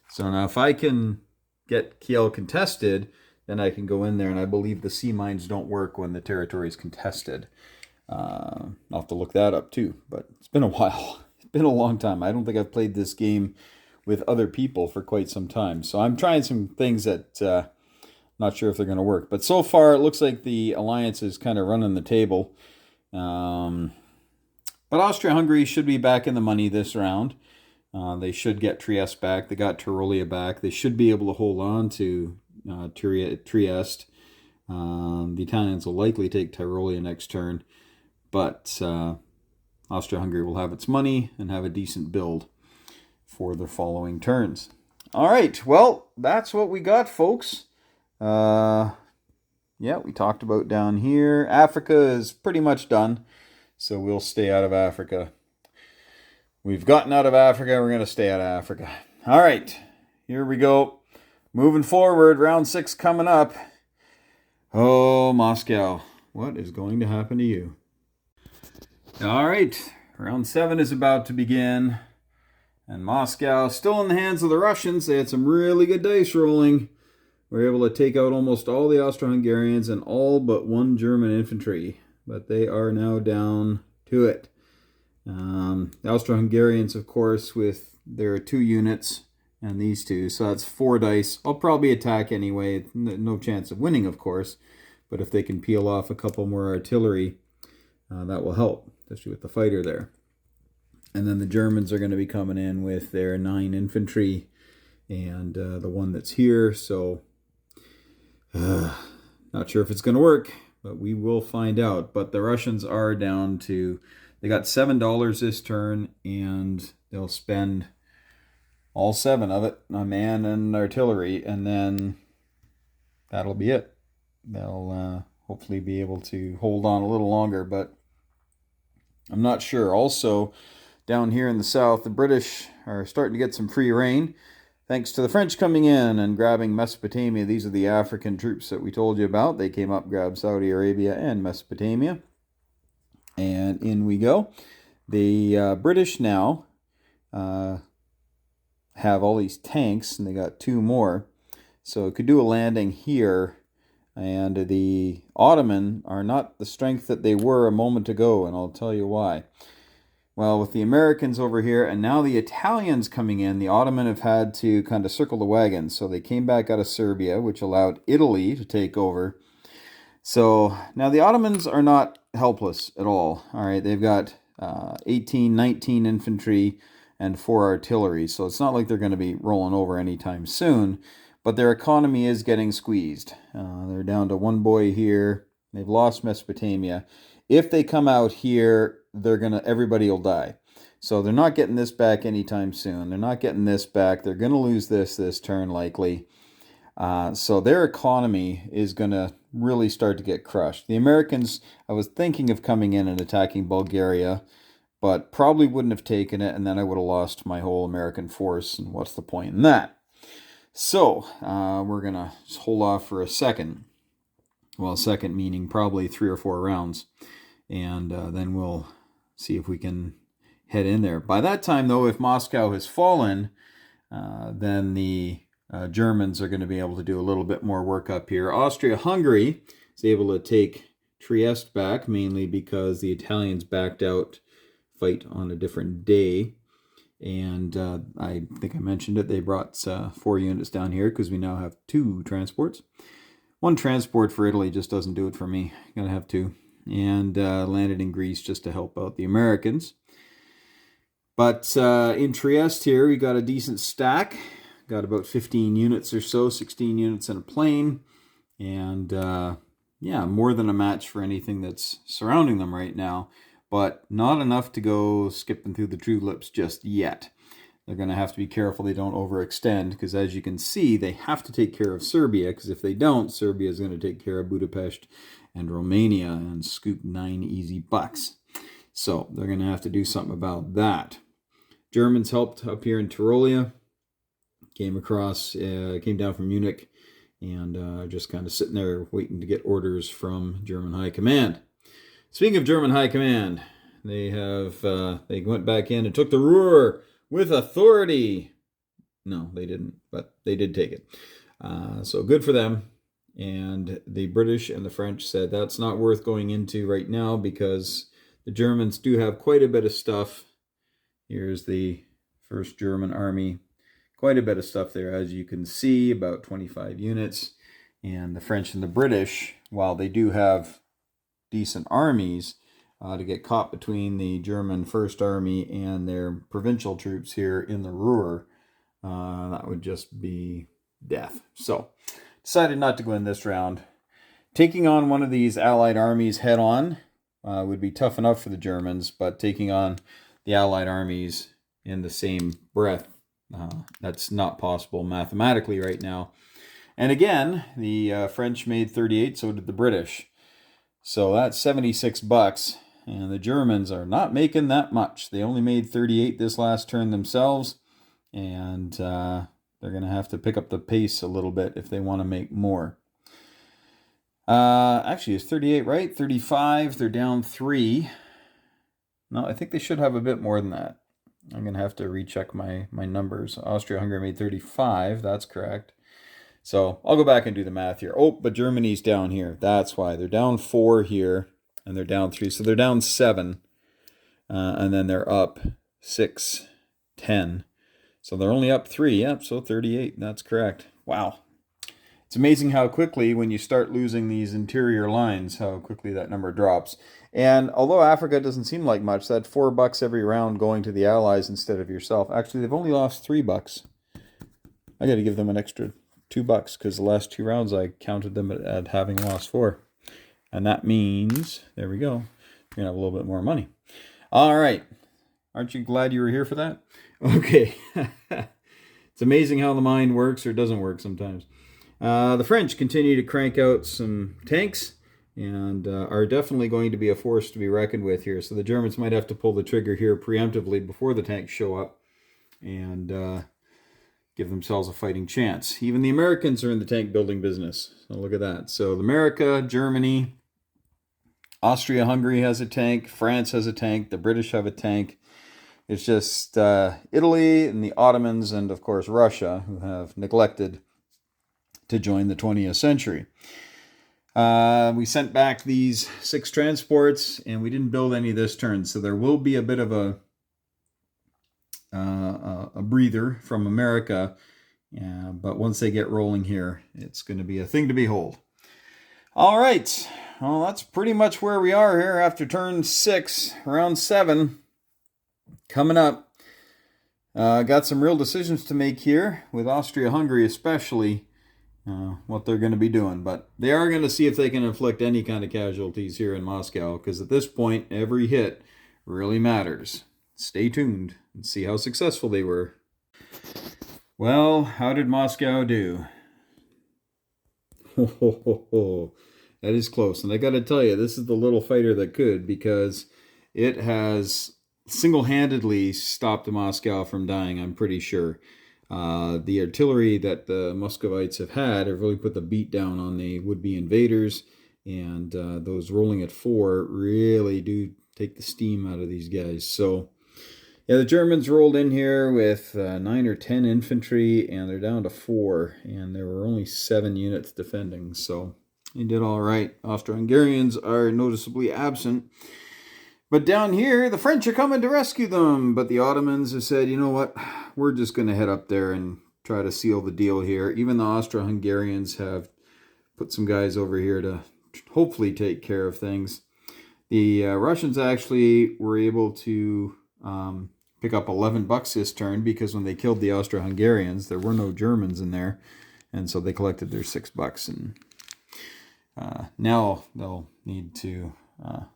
So now if I can get Kiel contested, then I can go in there, and I believe the sea mines don't work when the territory is contested. I'll have to look that up too, but it's been a while. It's been a long time. I don't think I've played this game with other people for quite some time. So I'm trying some things that I'm not sure if they're going to work. But so far, it looks like the alliance is kind of running the table. But Austria-Hungary should be back in the money this round. They should get Trieste back. They got Tyrolia back. They should be able to hold on to Trieste. The Italians will likely take Tyrolia next turn. But Austria-Hungary will have its money and have a decent build for the following turns. All right, well, that's what we got, folks. Yeah, we talked about down here. Africa is pretty much done, so we'll stay out of Africa. We've gotten out of Africa. We're going to stay out of Africa. All right, here we go. Moving forward, round 6 coming up. Oh, Moscow, what is going to happen to you? All right, round 7 is about to begin. And Moscow still in the hands of the Russians. They had some really good dice rolling. We were able to take out almost all the Austro-Hungarians and all but one German infantry. But they are now down to it. The Austro-Hungarians, of course, with their 2 units and these 2. So that's 4 dice. I'll probably attack anyway. No chance of winning, of course. But if they can peel off a couple more artillery, that will help, especially with the fighter there. And then the Germans are going to be coming in with their 9 infantry and the one that's here. So, not sure if it's going to work, but we will find out. But the Russians are down to, they got $7 this turn, and they'll spend all 7 of it on man and artillery, and then that'll be it. They'll hopefully be able to hold on a little longer, but I'm not sure. Also, down here in the south, the British are starting to get some free reign, thanks to the French coming in and grabbing Mesopotamia. These are the African troops that we told you about. They came up, grabbed Saudi Arabia and Mesopotamia, and in we go. The British now have all these tanks, and they got 2 more, so it could do a landing here. And the Ottoman are not the strength that they were a moment ago, and I'll tell you why. Well, with the Americans over here, and now the Italians coming in, the Ottoman have had to kind of circle the wagons. So they came back out of Serbia, which allowed Italy to take over. So now the Ottomans are not helpless at all. All right, they've got 18, 19 infantry and 4 artillery. So it's not like they're going to be rolling over anytime soon. But their economy is getting squeezed. They're down to 1 boy here. They've lost Mesopotamia. If they come out here, everybody will die. So they're not getting this back anytime soon. They're not getting this back. They're going to lose this turn likely. So their economy is going to really start to get crushed. The Americans, I was thinking of coming in and attacking Bulgaria, but probably wouldn't have taken it, and then I would have lost my whole American force, and what's the point in that? So we're going to hold off for a second. Well, a second meaning probably 3 or 4 rounds. And then we'll see if we can head in there. By that time, though, if Moscow has fallen, then the Germans are going to be able to do a little bit more work up here. Austria-Hungary is able to take Trieste back, mainly because the Italians backed out, fight on a different day. And I think I mentioned it, they brought 4 units down here because we now have 2 transports. 1 transport for Italy just doesn't do it for me. Gotta have 2. And landed in Greece just to help out the Americans. But in Trieste here, we got a decent stack. Got about 15 units or so, 16 units in a plane. And yeah, more than a match for anything that's surrounding them right now. But not enough to go skipping through the tulips just yet. They're going to have to be careful they don't overextend, because as you can see, they have to take care of Serbia, because if they don't, Serbia is going to take care of Budapest and Romania and scoop 9 easy bucks. So they're going to have to do something about that. Germans helped up here in Tyrolia, came down from Munich, and just kind of sitting there waiting to get orders from German High Command. Speaking of German High Command, they went back in and took the Ruhr with authority. No, they didn't, but they did take it. So good for them. And the British and the French said that's not worth going into right now because the Germans do have quite a bit of stuff. Here's the 1st German Army. Quite a bit of stuff there, as you can see, about 25 units. And the French and the British, while they do have decent armies, to get caught between the German 1st Army and their provincial troops here in the Ruhr, that would just be death. So, decided not to go in this round. Taking on one of these Allied armies head on would be tough enough for the Germans, but taking on the Allied armies in the same breath, that's not possible mathematically right now. And again, the French made 38, so did the British. So that's 76 bucks, and the Germans are not making that much. They only made 38 this last turn themselves, and they're going to have to pick up the pace a little bit if they want to make more. Actually, it's 38, right? 35, they're down 3. No, I think they should have a bit more than that. I'm going to have to recheck my numbers. Austria-Hungary made 35. That's correct. So I'll go back and do the math here. Oh, but Germany's down here. That's why. They're down 4 here, and they're down 3. So they're down 7, and then they're up 6, 10. So they're only up 3. Yep, so 38. That's correct. Wow. It's amazing how quickly, when you start losing these interior lines, how quickly that number drops. And although Africa doesn't seem like much, that $4 every round going to the Allies instead of yourself, actually they've only lost $3. I got to give them an extra $2 because the last 2 rounds I counted them at having lost 4. And that means, there we go, you're going to have a little bit more money. All right. Aren't you glad you were here for that? Okay. It's amazing how the mind works or doesn't work sometimes. The French continue to crank out some tanks and are definitely going to be a force to be reckoned with here. So the Germans might have to pull the trigger here preemptively before the tanks show up and give themselves a fighting chance. Even the Americans are in the tank building business. So look at that. So America, Germany, Austria-Hungary has a tank, France has a tank, the British have a tank. It's just Italy and the Ottomans and, of course, Russia who have neglected to join the 20th century. We sent back these 6 transports, and we didn't build any this turn, so there will be a bit of a breather from America, but once they get rolling here, it's going to be a thing to behold. All right, well, that's pretty much where we are here after turn 6, round 7. Coming up, got some real decisions to make here, with Austria-Hungary especially, what they're going to be doing. But they are going to see if they can inflict any kind of casualties here in Moscow, because at this point, every hit really matters. Stay tuned and see how successful they were. Well, how did Moscow do? That is close. And I got to tell you, this is the little fighter that could, because it has single-handedly stopped Moscow from dying, I'm pretty sure. The artillery that the Muscovites have really put the beat down on the would-be invaders, and those rolling at 4 really do take the steam out of these guys. So, yeah, the Germans rolled in here with 9 or 10 infantry, and they're down to 4, and there were only 7 units defending, so they did all right. Austro-Hungarians are noticeably absent. But down here, the French are coming to rescue them. But the Ottomans have said, you know what, we're just going to head up there and try to seal the deal here. Even the Austro-Hungarians have put some guys over here to hopefully take care of things. The Russians actually were able to pick up $11 this turn, because when they killed the Austro-Hungarians, there were no Germans in there. And so they collected their $6. And now they'll need to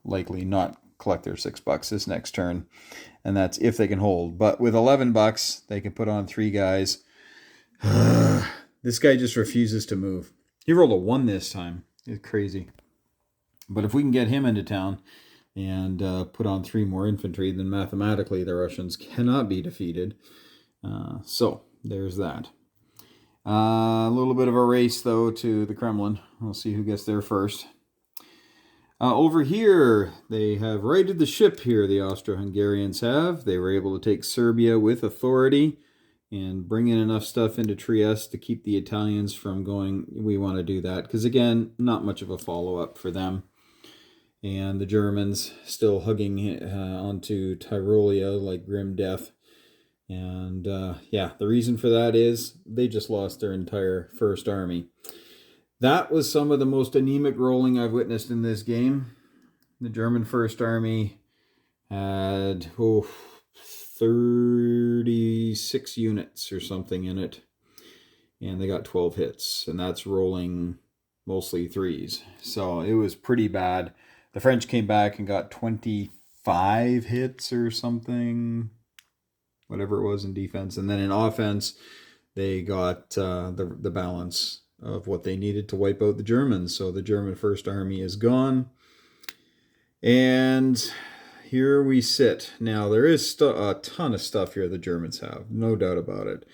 likely not collect their $6 this next turn, and that's if they can hold. But with $11, they can put on 3 guys. This guy just refuses to move. He rolled a 1 this time. It's crazy. But if we can get him into town and put on 3 more infantry, then mathematically the Russians cannot be defeated. So there's that. A little bit of a race, though, to the Kremlin. We'll see who gets there first. Over here, they have righted the ship here, the Austro-Hungarians have. They were able to take Serbia with authority and bring in enough stuff into Trieste to keep the Italians from going, we want to do that. Because, again, not much of a follow-up for them. And the Germans still hugging onto Tyrolia like grim death. And, yeah, the reason for that is they just lost their entire First Army. That was some of the most anemic rolling I've witnessed in this game. The German First Army had 36 units or something in it. And they got 12 hits. And that's rolling mostly 3s. So it was pretty bad. The French came back and got 25 hits or something. Whatever it was in defense. And then in offense, they got the balance of what they needed to wipe out the Germans. So the German First Army is gone. And here we sit. Now, there is a ton of stuff here the Germans have, no doubt about it.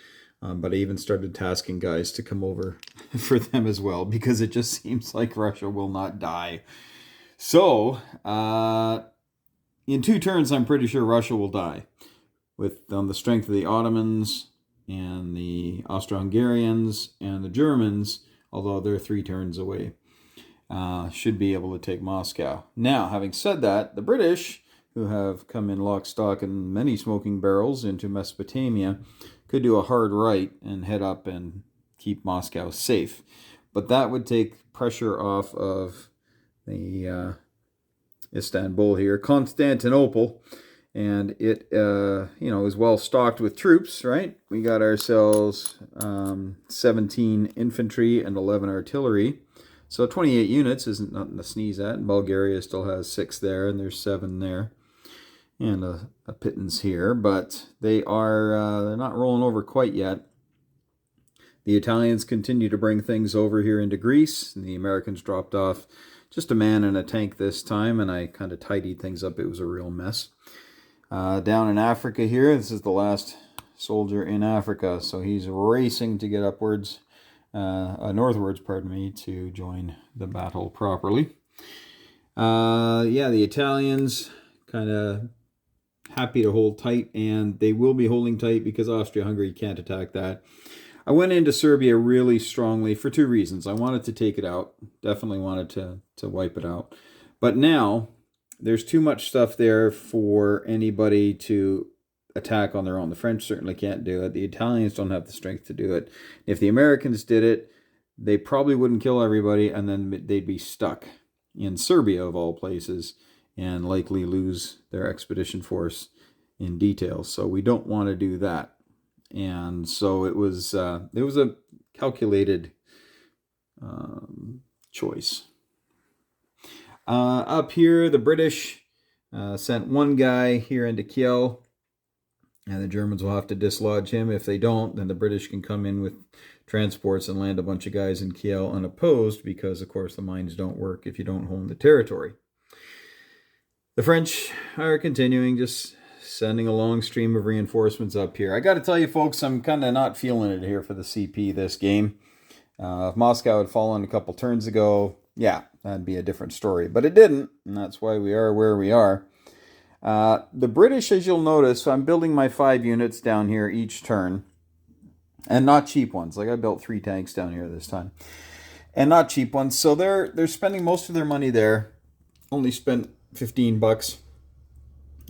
But I even started tasking guys to come over for them as well, because it just seems like Russia will not die. So, in 2 turns, I'm pretty sure Russia will die. on the strength of the Ottomans and the Austro-Hungarians and the Germans, although they're 3 turns away, should be able to take Moscow. Now, having said that, the British, who have come in lock, stock, and many smoking barrels into Mesopotamia, could do a hard right and head up and keep Moscow safe. But that would take pressure off of the Istanbul here, Constantinople, and it is well stocked with troops, right? We got ourselves 17 infantry and 11 artillery. So 28 units isn't nothing to sneeze at. And Bulgaria still has 6 there, and there's 7 there, and a pittance here. But they're not rolling over quite yet. The Italians continue to bring things over here into Greece, and the Americans dropped off just a man and a tank this time, and I kind of tidied things up. It was a real mess. Down in Africa here, this is the last soldier in Africa, so he's racing to get northwards, to join the battle properly. The Italians kind of happy to hold tight, and they will be holding tight because Austria-Hungary can't attack that. I went into Serbia really strongly for 2 reasons. I wanted to take it out, definitely wanted to wipe it out. But now, there's too much stuff there for anybody to attack on their own. The French certainly can't do it. The Italians don't have the strength to do it. If the Americans did it, they probably wouldn't kill everybody, and then they'd be stuck in Serbia, of all places, and likely lose their expedition force in detail. So we don't want to do that. And so it was a calculated choice. Up here, the British sent 1 guy here into Kiel, and the Germans will have to dislodge him. If they don't, then the British can come in with transports and land a bunch of guys in Kiel unopposed, because, of course, the mines don't work if you don't hold the territory. The French are continuing, just sending a long stream of reinforcements up here. I got to tell you, folks, I'm kind of not feeling it here for the CP this game. If Moscow had fallen a couple turns ago, yeah, that'd be a different story. But it didn't, and that's why we are where we are. The British, as you'll notice, I'm building my 5 units down here each turn. And not cheap ones. Like I built 3 tanks down here this time. And not cheap ones. So they're spending most of their money there. Only spent $15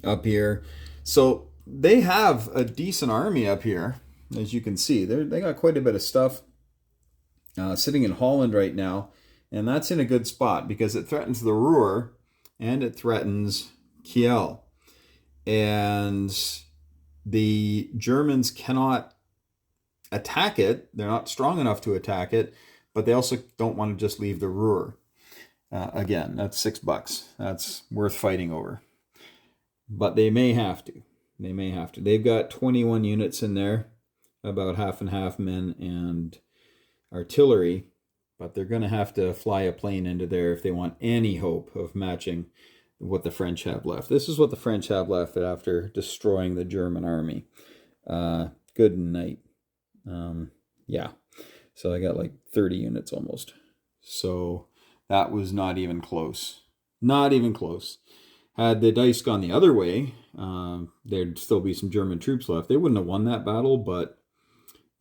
up here. So they have a decent army up here, as you can see. They got quite a bit of stuff sitting in Holland right now. And that's in a good spot because it threatens the Ruhr and it threatens Kiel. And the Germans cannot attack it. They're not strong enough to attack it, but they also don't want to just leave the Ruhr. Again, that's $6. That's worth fighting over. But they may have to. They've got 21 units in there, about half and half men and artillery, but they're going to have to fly a plane into there if they want any hope of matching what the French have left. This is what the French have left after destroying the German army. Good night. So I got like 30 units almost. So that was not even close. Not even close. Had the dice gone the other way, there'd still be some German troops left. They wouldn't have won that battle, but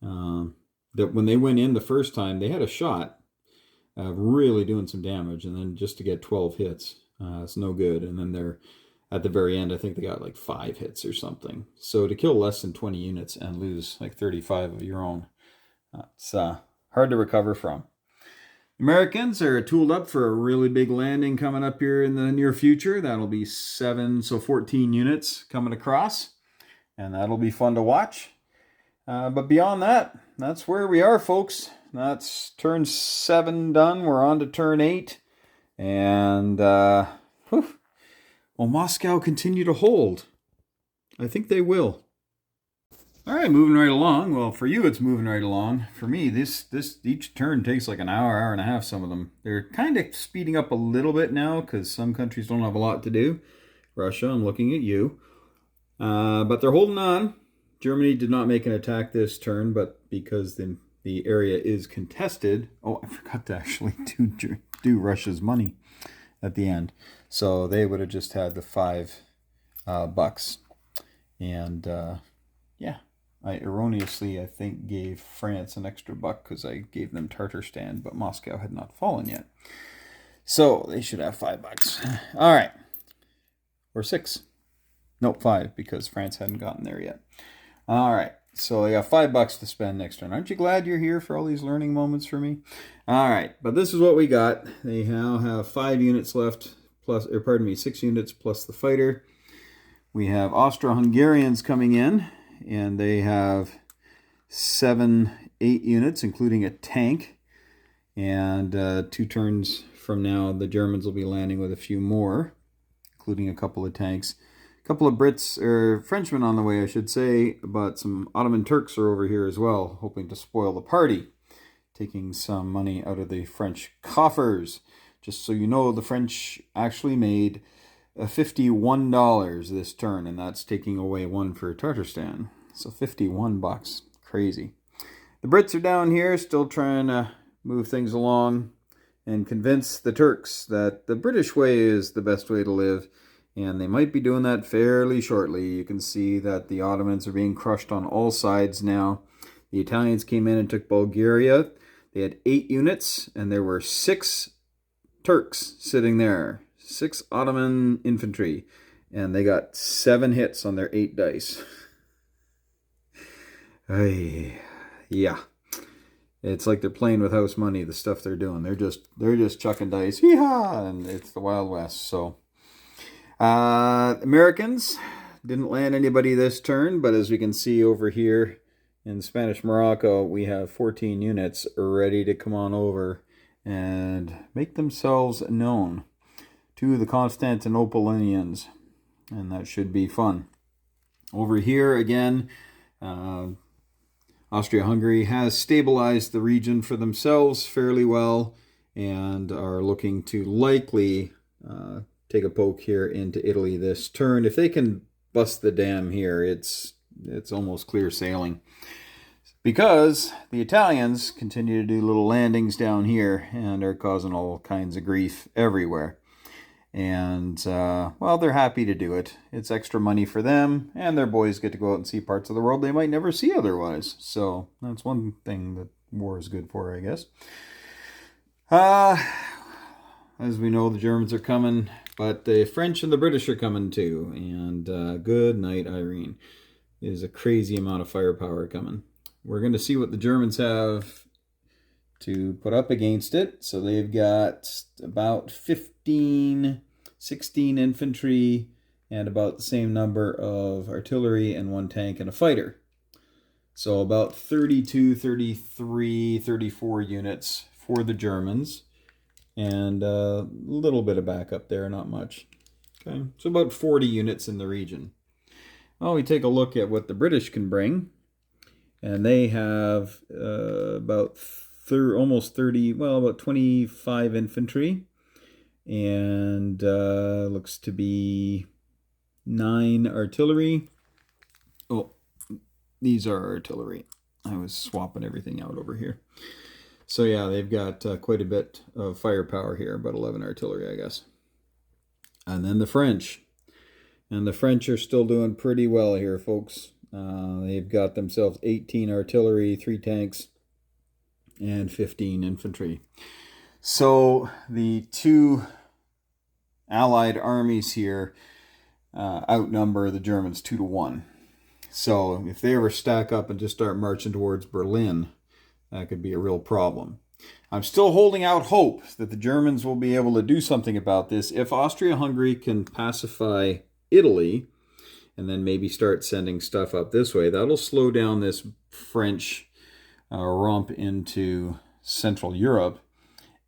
when they went in the first time, they had a shot of really doing some damage, and then just to get 12 hits, it's no good. And then they're at the very end, I think they got like 5 hits or something. So to kill less than 20 units and lose like 35 of your own, it's hard to recover from. Americans are tooled up for a really big landing coming up here in the near future. That'll be 14 units coming across, and that'll be fun to watch. But beyond that, that's where we are, folks. That's turn 7 done. We're on to turn 8. And, will Moscow continue to hold? I think they will. All right, moving right along. Well, for you, it's moving right along. For me, this each turn takes like an hour and a half, some of them. They're kind of speeding up a little bit now because some countries don't have a lot to do. Russia, I'm looking at you. But they're holding on. Germany did not make an attack this turn, but because the area is contested... Oh, I forgot to actually do Russia's money at the end. So they would have just had the $5. And yeah, I erroneously, I think, gave France an extra buck because I gave them Tartarstan, but Moscow had not fallen yet. So they should have $5. All right. Or 6. Nope, 5, because France hadn't gotten there yet. All right. So they got $5 to spend next turn. Aren't you glad you're here for all these learning moments for me? All right. But this is what we got. They now have 5 units left, plus, or pardon me, 6 units plus the fighter. We have Austro-Hungarians coming in, and they have 8 units, including a tank. And 2 turns from now, the Germans will be landing with a few more, including a couple of tanks. A couple of Brits, or Frenchmen on the way, I should say, but some Ottoman Turks are over here as well, hoping to spoil the party, taking some money out of the French coffers. Just so you know, the French actually made $51 this turn, and that's taking away 1 for Tartarstan. So $51. Crazy. The Brits are down here still trying to move things along and convince the Turks that the British way is the best way to live, and they might be doing that fairly shortly. You can see that the Ottomans are being crushed on all sides now. The Italians came in and took Bulgaria. They had 8 units, and there were 6 Turks sitting there. 6 Ottoman infantry, and they got 7 hits on their 8 dice. Yeah, it's like they're playing with house money. The stuff they're doing, they're just chucking dice, yeehaw, and it's the Wild West. So, Americans didn't land anybody this turn, but as we can see over here in Spanish Morocco, we have 14 units ready to come on over and make themselves known to the Constantinopolitans, and that should be fun. Over here again, Austria-Hungary has stabilized the region for themselves fairly well and are looking to likely take a poke here into Italy this turn. If they can bust the dam here, it's almost clear sailing, because the Italians continue to do little landings down here and are causing all kinds of grief everywhere. And, well, they're happy to do it. It's extra money for them, and their boys get to go out and see parts of the world they might never see otherwise. So that's one thing that war is good for, I guess. As we know, the Germans are coming, but the French and the British are coming too. And good night, Irene. There's a crazy amount of firepower coming. We're going to see what the Germans have to put up against it. So they've got about 16 infantry and about the same number of artillery and 1 tank and a fighter. So about 32, 33, 34 units for the Germans, and a little bit of backup there, not much. Okay, so about 40 units in the region. Well, we take a look at what the British can bring, and they have about 25 infantry, and looks to be 9 artillery. Oh, these are artillery. I was swapping everything out over here. So yeah, they've got quite a bit of firepower here, about 11 artillery, I guess. And then the French. And the French are still doing pretty well here, folks. They've got themselves 18 artillery, 3 tanks, and 15 infantry. So the 2 allied armies here outnumber the Germans 2-1. So if they ever stack up and just start marching towards Berlin, that could be a real problem. I'm still holding out hope that the Germans will be able to do something about this if Austria-Hungary can pacify Italy and then maybe start sending stuff up this way. That'll slow down this French romp into Central Europe.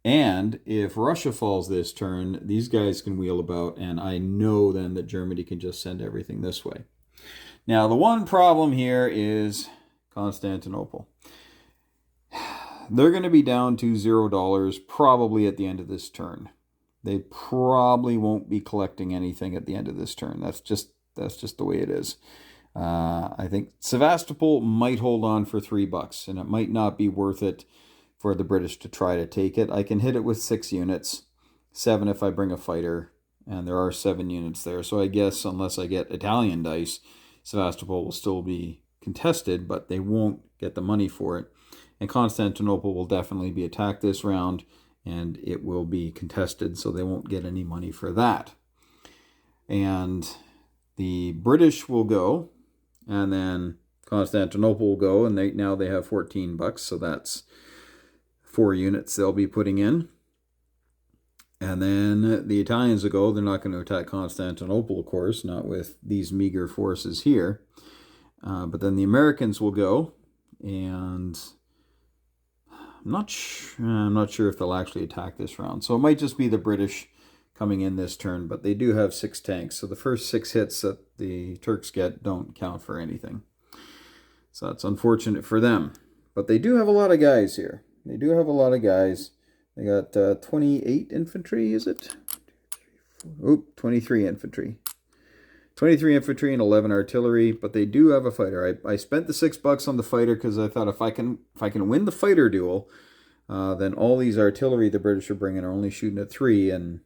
And if Russia falls this turn, these guys can wheel about, and I know then that Germany can just send everything this way. Now, the one problem here is Constantinople. They're going to be down to $0 probably at the end of this turn. They probably won't be collecting anything at the end of this turn. That's just the way it is. I think Sevastopol might hold on for $3, and it might not be worth it for the British to try to take it. I can hit it with 6 units, 7 if I bring a fighter, and there are 7 units there. So I guess unless I get Italian dice, Sevastopol will still be contested, but they won't get the money for it. And Constantinople will definitely be attacked this round, and it will be contested, so they won't get any money for that. And the British will go, and then Constantinople will go, and now they have 14 bucks, so that's 4 units they'll be putting in. And then the Italians will go. They're not going to attack Constantinople, of course, not with these meager forces here. But then the Americans will go, and I'm not sure if they'll actually attack this round. So it might just be the British coming in this turn, but they do have 6 tanks. So the first 6 hits that the Turks get don't count for anything. So that's unfortunate for them. But they do have a lot of guys here. They do have a lot of guys. They got 28 infantry, is it? 23 infantry. 23 infantry and 11 artillery, but they do have a fighter. I spent the $6 on the fighter because I thought if I can win the fighter duel, then all these artillery the British are bringing are only shooting at 3, and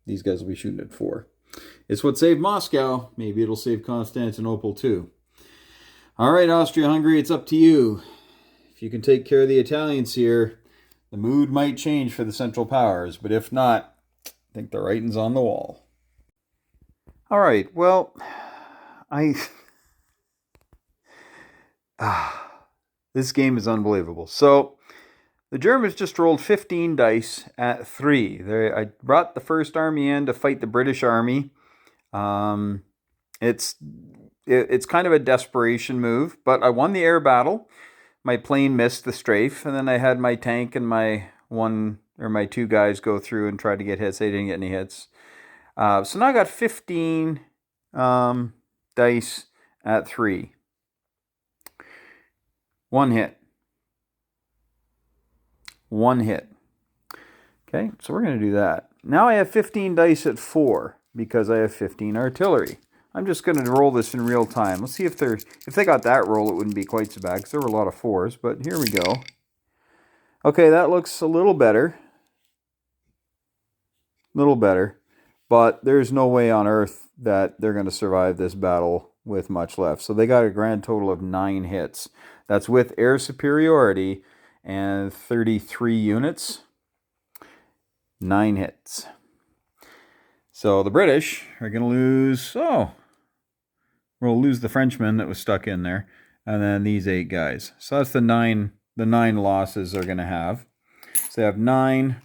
these guys will be shooting at 4. It's what saved Moscow. Maybe it'll save Constantinople too. All right, Austria-Hungary, it's up to you. If you can take care of the Italians here, the mood might change for the Central Powers, but if not, I think the writing's on the wall. All right, well, this game is unbelievable. So, the Germans just rolled 15 dice at 3. I brought the first army in to fight the British army. It's kind of a desperation move, but I won the air battle. My plane missed the strafe, and then I had my tank and my 2 guys go through and try to get hits. They didn't get any hits. So now I got 15 dice at 3. 1 hit. 1 hit. Okay, so we're going to do that. Now I have 15 dice at 4 because I have 15 artillery. I'm just going to roll this in real time. Let's see if they got that roll, it wouldn't be quite so bad because there were a lot of 4s, but here we go. Okay, that looks a little better. But there's no way on earth that they're going to survive this battle with much left. So they got a grand total of 9 hits. That's with air superiority and 33 units. 9 hits. So the British are going to lose, we'll lose the Frenchman that was stuck in there, and then these 8 guys. So that's the 9 losses they're going to have. So they have 9,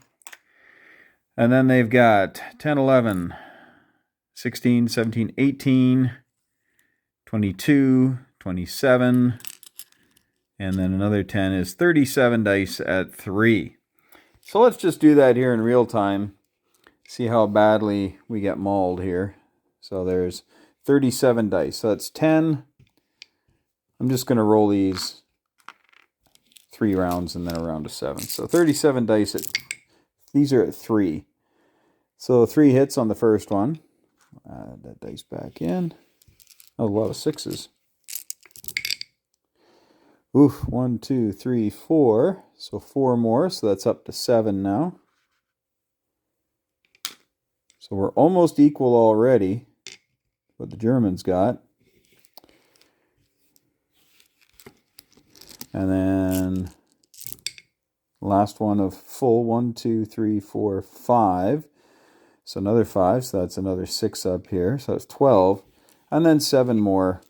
and then they've got 10, 11, 16, 17, 18, 22, 27, and then another 10 is 37 dice at 3. So let's just do that here in real time. See how badly we get mauled here. So there's 37 dice. So that's 10. I'm just going to roll these 3 rounds and then a round of 7. So 37 dice. These are at 3. So 3 hits on the first one. Add that dice back in. Oh, a lot of 6s. Oof, 1, 2, 3, 4. So 4 more. So that's up to 7 now. So we're almost equal already, what the Germans got. And then last one of full, 1, 2, 3, 4, 5. So another 5, so that's another 6 up here. So that's 12. And then 7 more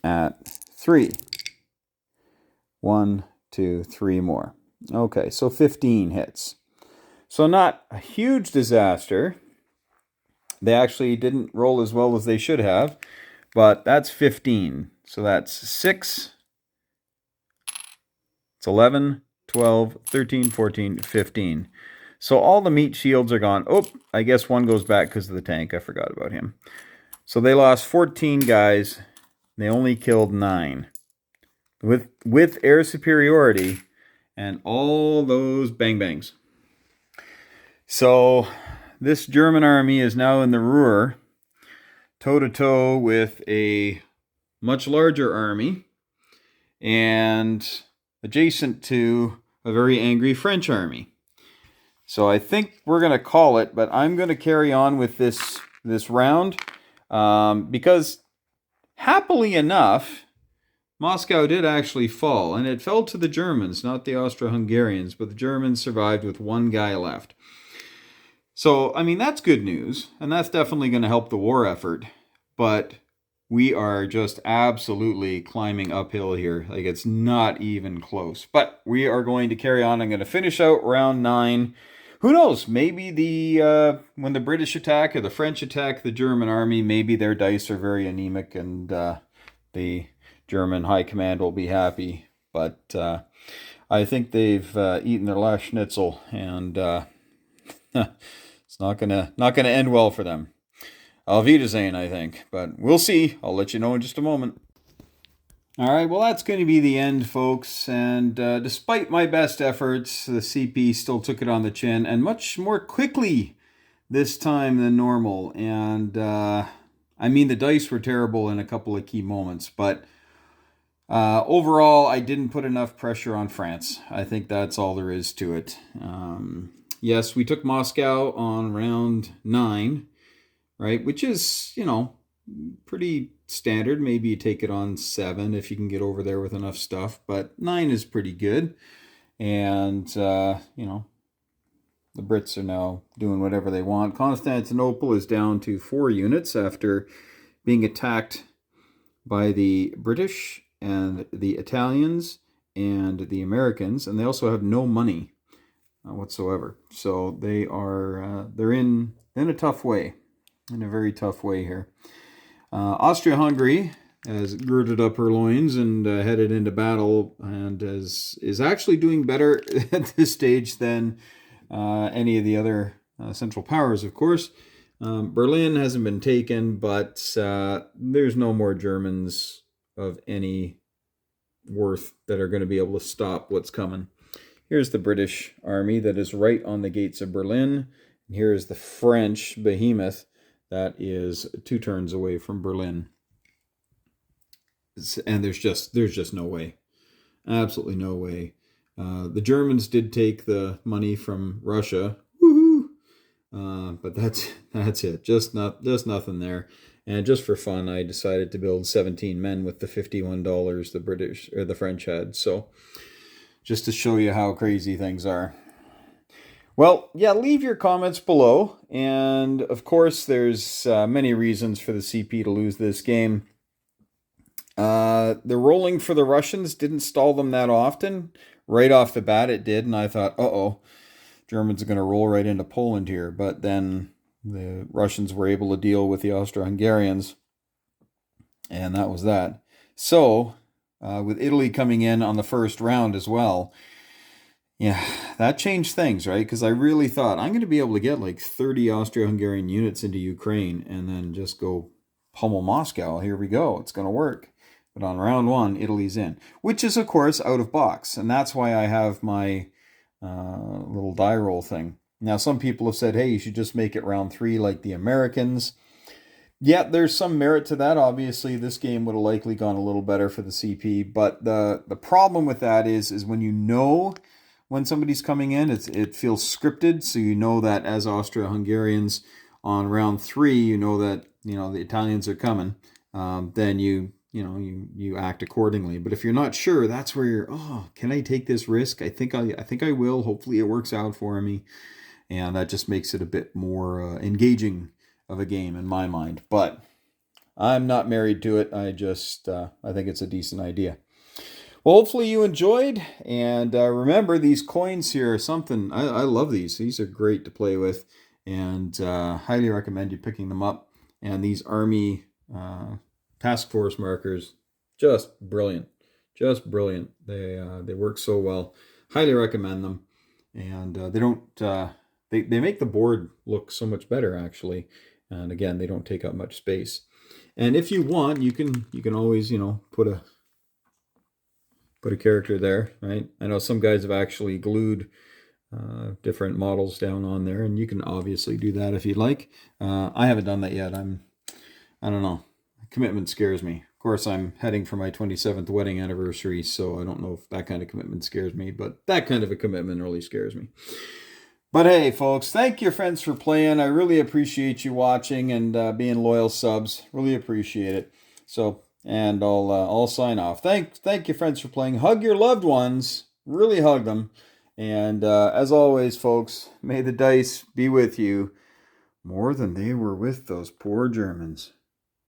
at 3. 1, 2, 3 more. Okay, so 15 hits. So not a huge disaster. They actually didn't roll as well as they should have, but that's 15. So that's 6. It's 11, 12, 13, 14, 15. So all the meat shields are gone. Oh, I guess one goes back because of the tank. I forgot about him. So they lost 14 guys. They only killed 9. With air superiority and all those bang-bangs. So this German army is now in the Ruhr, toe-to-toe with a much larger army and adjacent to a very angry French army. So I think we're going to call it, but I'm going to carry on with this round. because happily enough, Moscow did actually fall, and it fell to the Germans, not the Austro-Hungarians, but the Germans survived with one guy left. So, I mean, that's good news, and that's definitely going to help the war effort, but we are just absolutely climbing uphill here. Like, it's not even close. But we are going to carry on. I'm going to finish out round 9. Who knows? Maybe when the British attack or the French attack the German army, maybe their dice are very anemic and the German high command will be happy. But I think they've eaten their last schnitzel, and it's not gonna end well for them. Auf Wiedersehen, I think, but we'll see. I'll let you know in just a moment. All right, well, that's going to be the end, folks. And despite my best efforts, the CP still took it on the chin, and much more quickly this time than normal. And I mean, the dice were terrible in a couple of key moments, but overall, I didn't put enough pressure on France. I think that's all there is to it. Yes, we took Moscow on round 9, right? Which is, pretty standard. Maybe you take it on 7 if you can get over there with enough stuff. But 9 is pretty good. And, the Brits are now doing whatever they want. Constantinople is down to 4 units after being attacked by the British and the Italians and the Americans. And they also have no money whatsoever. So they're in a tough way. In a very tough way here. Austria-Hungary has girded up her loins and headed into battle, and is actually doing better at this stage than any of the other Central Powers, of course. Berlin hasn't been taken, but there's no more Germans of any worth that are going to be able to stop what's coming. Here's the British army that is right on the gates of Berlin. And here is the French behemoth that is 2 turns away from Berlin. And there's just no way. Absolutely no way. The Germans did take the money from Russia. Woohoo! But that's it. Just nothing there. And just for fun, I decided to build 17 men with the $51 the British or the French had. So just to show you how crazy things are. Well, yeah, leave your comments below. And of course, there's many reasons for the CP to lose this game. The rolling for the Russians didn't stall them that often. Right off the bat, it did. And I thought, Germans are going to roll right into Poland here. But then the Russians were able to deal with the Austro-Hungarians. And that was that. So, with Italy coming in on the first round as well, yeah, that changed things, right? Because I really thought I'm going to be able to get like 30 Austro-Hungarian units into Ukraine and then just go pummel Moscow. Here we go. It's going to work. But on round 1, Italy's in, which is, of course, out of box. And that's why I have my little die roll thing. Now, some people have said, hey, you should just make it round 3 like the Americans. Yeah, there's some merit to that. Obviously, this game would have likely gone a little better for the CP. But the problem with that is when you know when somebody's coming in, it feels scripted. So you know that as Austro-Hungarians on round 3, you know that the Italians are coming. Then you act accordingly. But if you're not sure, that's where you're. Can I take this risk? I think I will. Hopefully, it works out for me, and that just makes it a bit more engaging of a game in my mind. But I'm not married to it. I think it's a decent idea. Well, hopefully you enjoyed, and remember, these coins here are something. I love these. These are great to play with, and highly recommend you picking them up. And these army task force markers, just brilliant. Just brilliant. They work so well. Highly recommend them, and they don't. They make the board look so much better, actually. And again, they don't take up much space. And if you want, you can always put a character there, right? I know some guys have actually glued different models down on there, and you can obviously do that if you'd like. I haven't done that yet. I don't know. Commitment scares me. Of course, I'm heading for my 27th wedding anniversary, so I don't know if that kind of commitment scares me, but that kind of a commitment really scares me. But hey, folks, thank you, friends, for playing. I really appreciate you watching and being loyal subs. Really appreciate it. So, and I'll sign off. Thank you, friends, for playing. Hug your loved ones. Really hug them. And as always, folks, may the dice be with you more than they were with those poor Germans.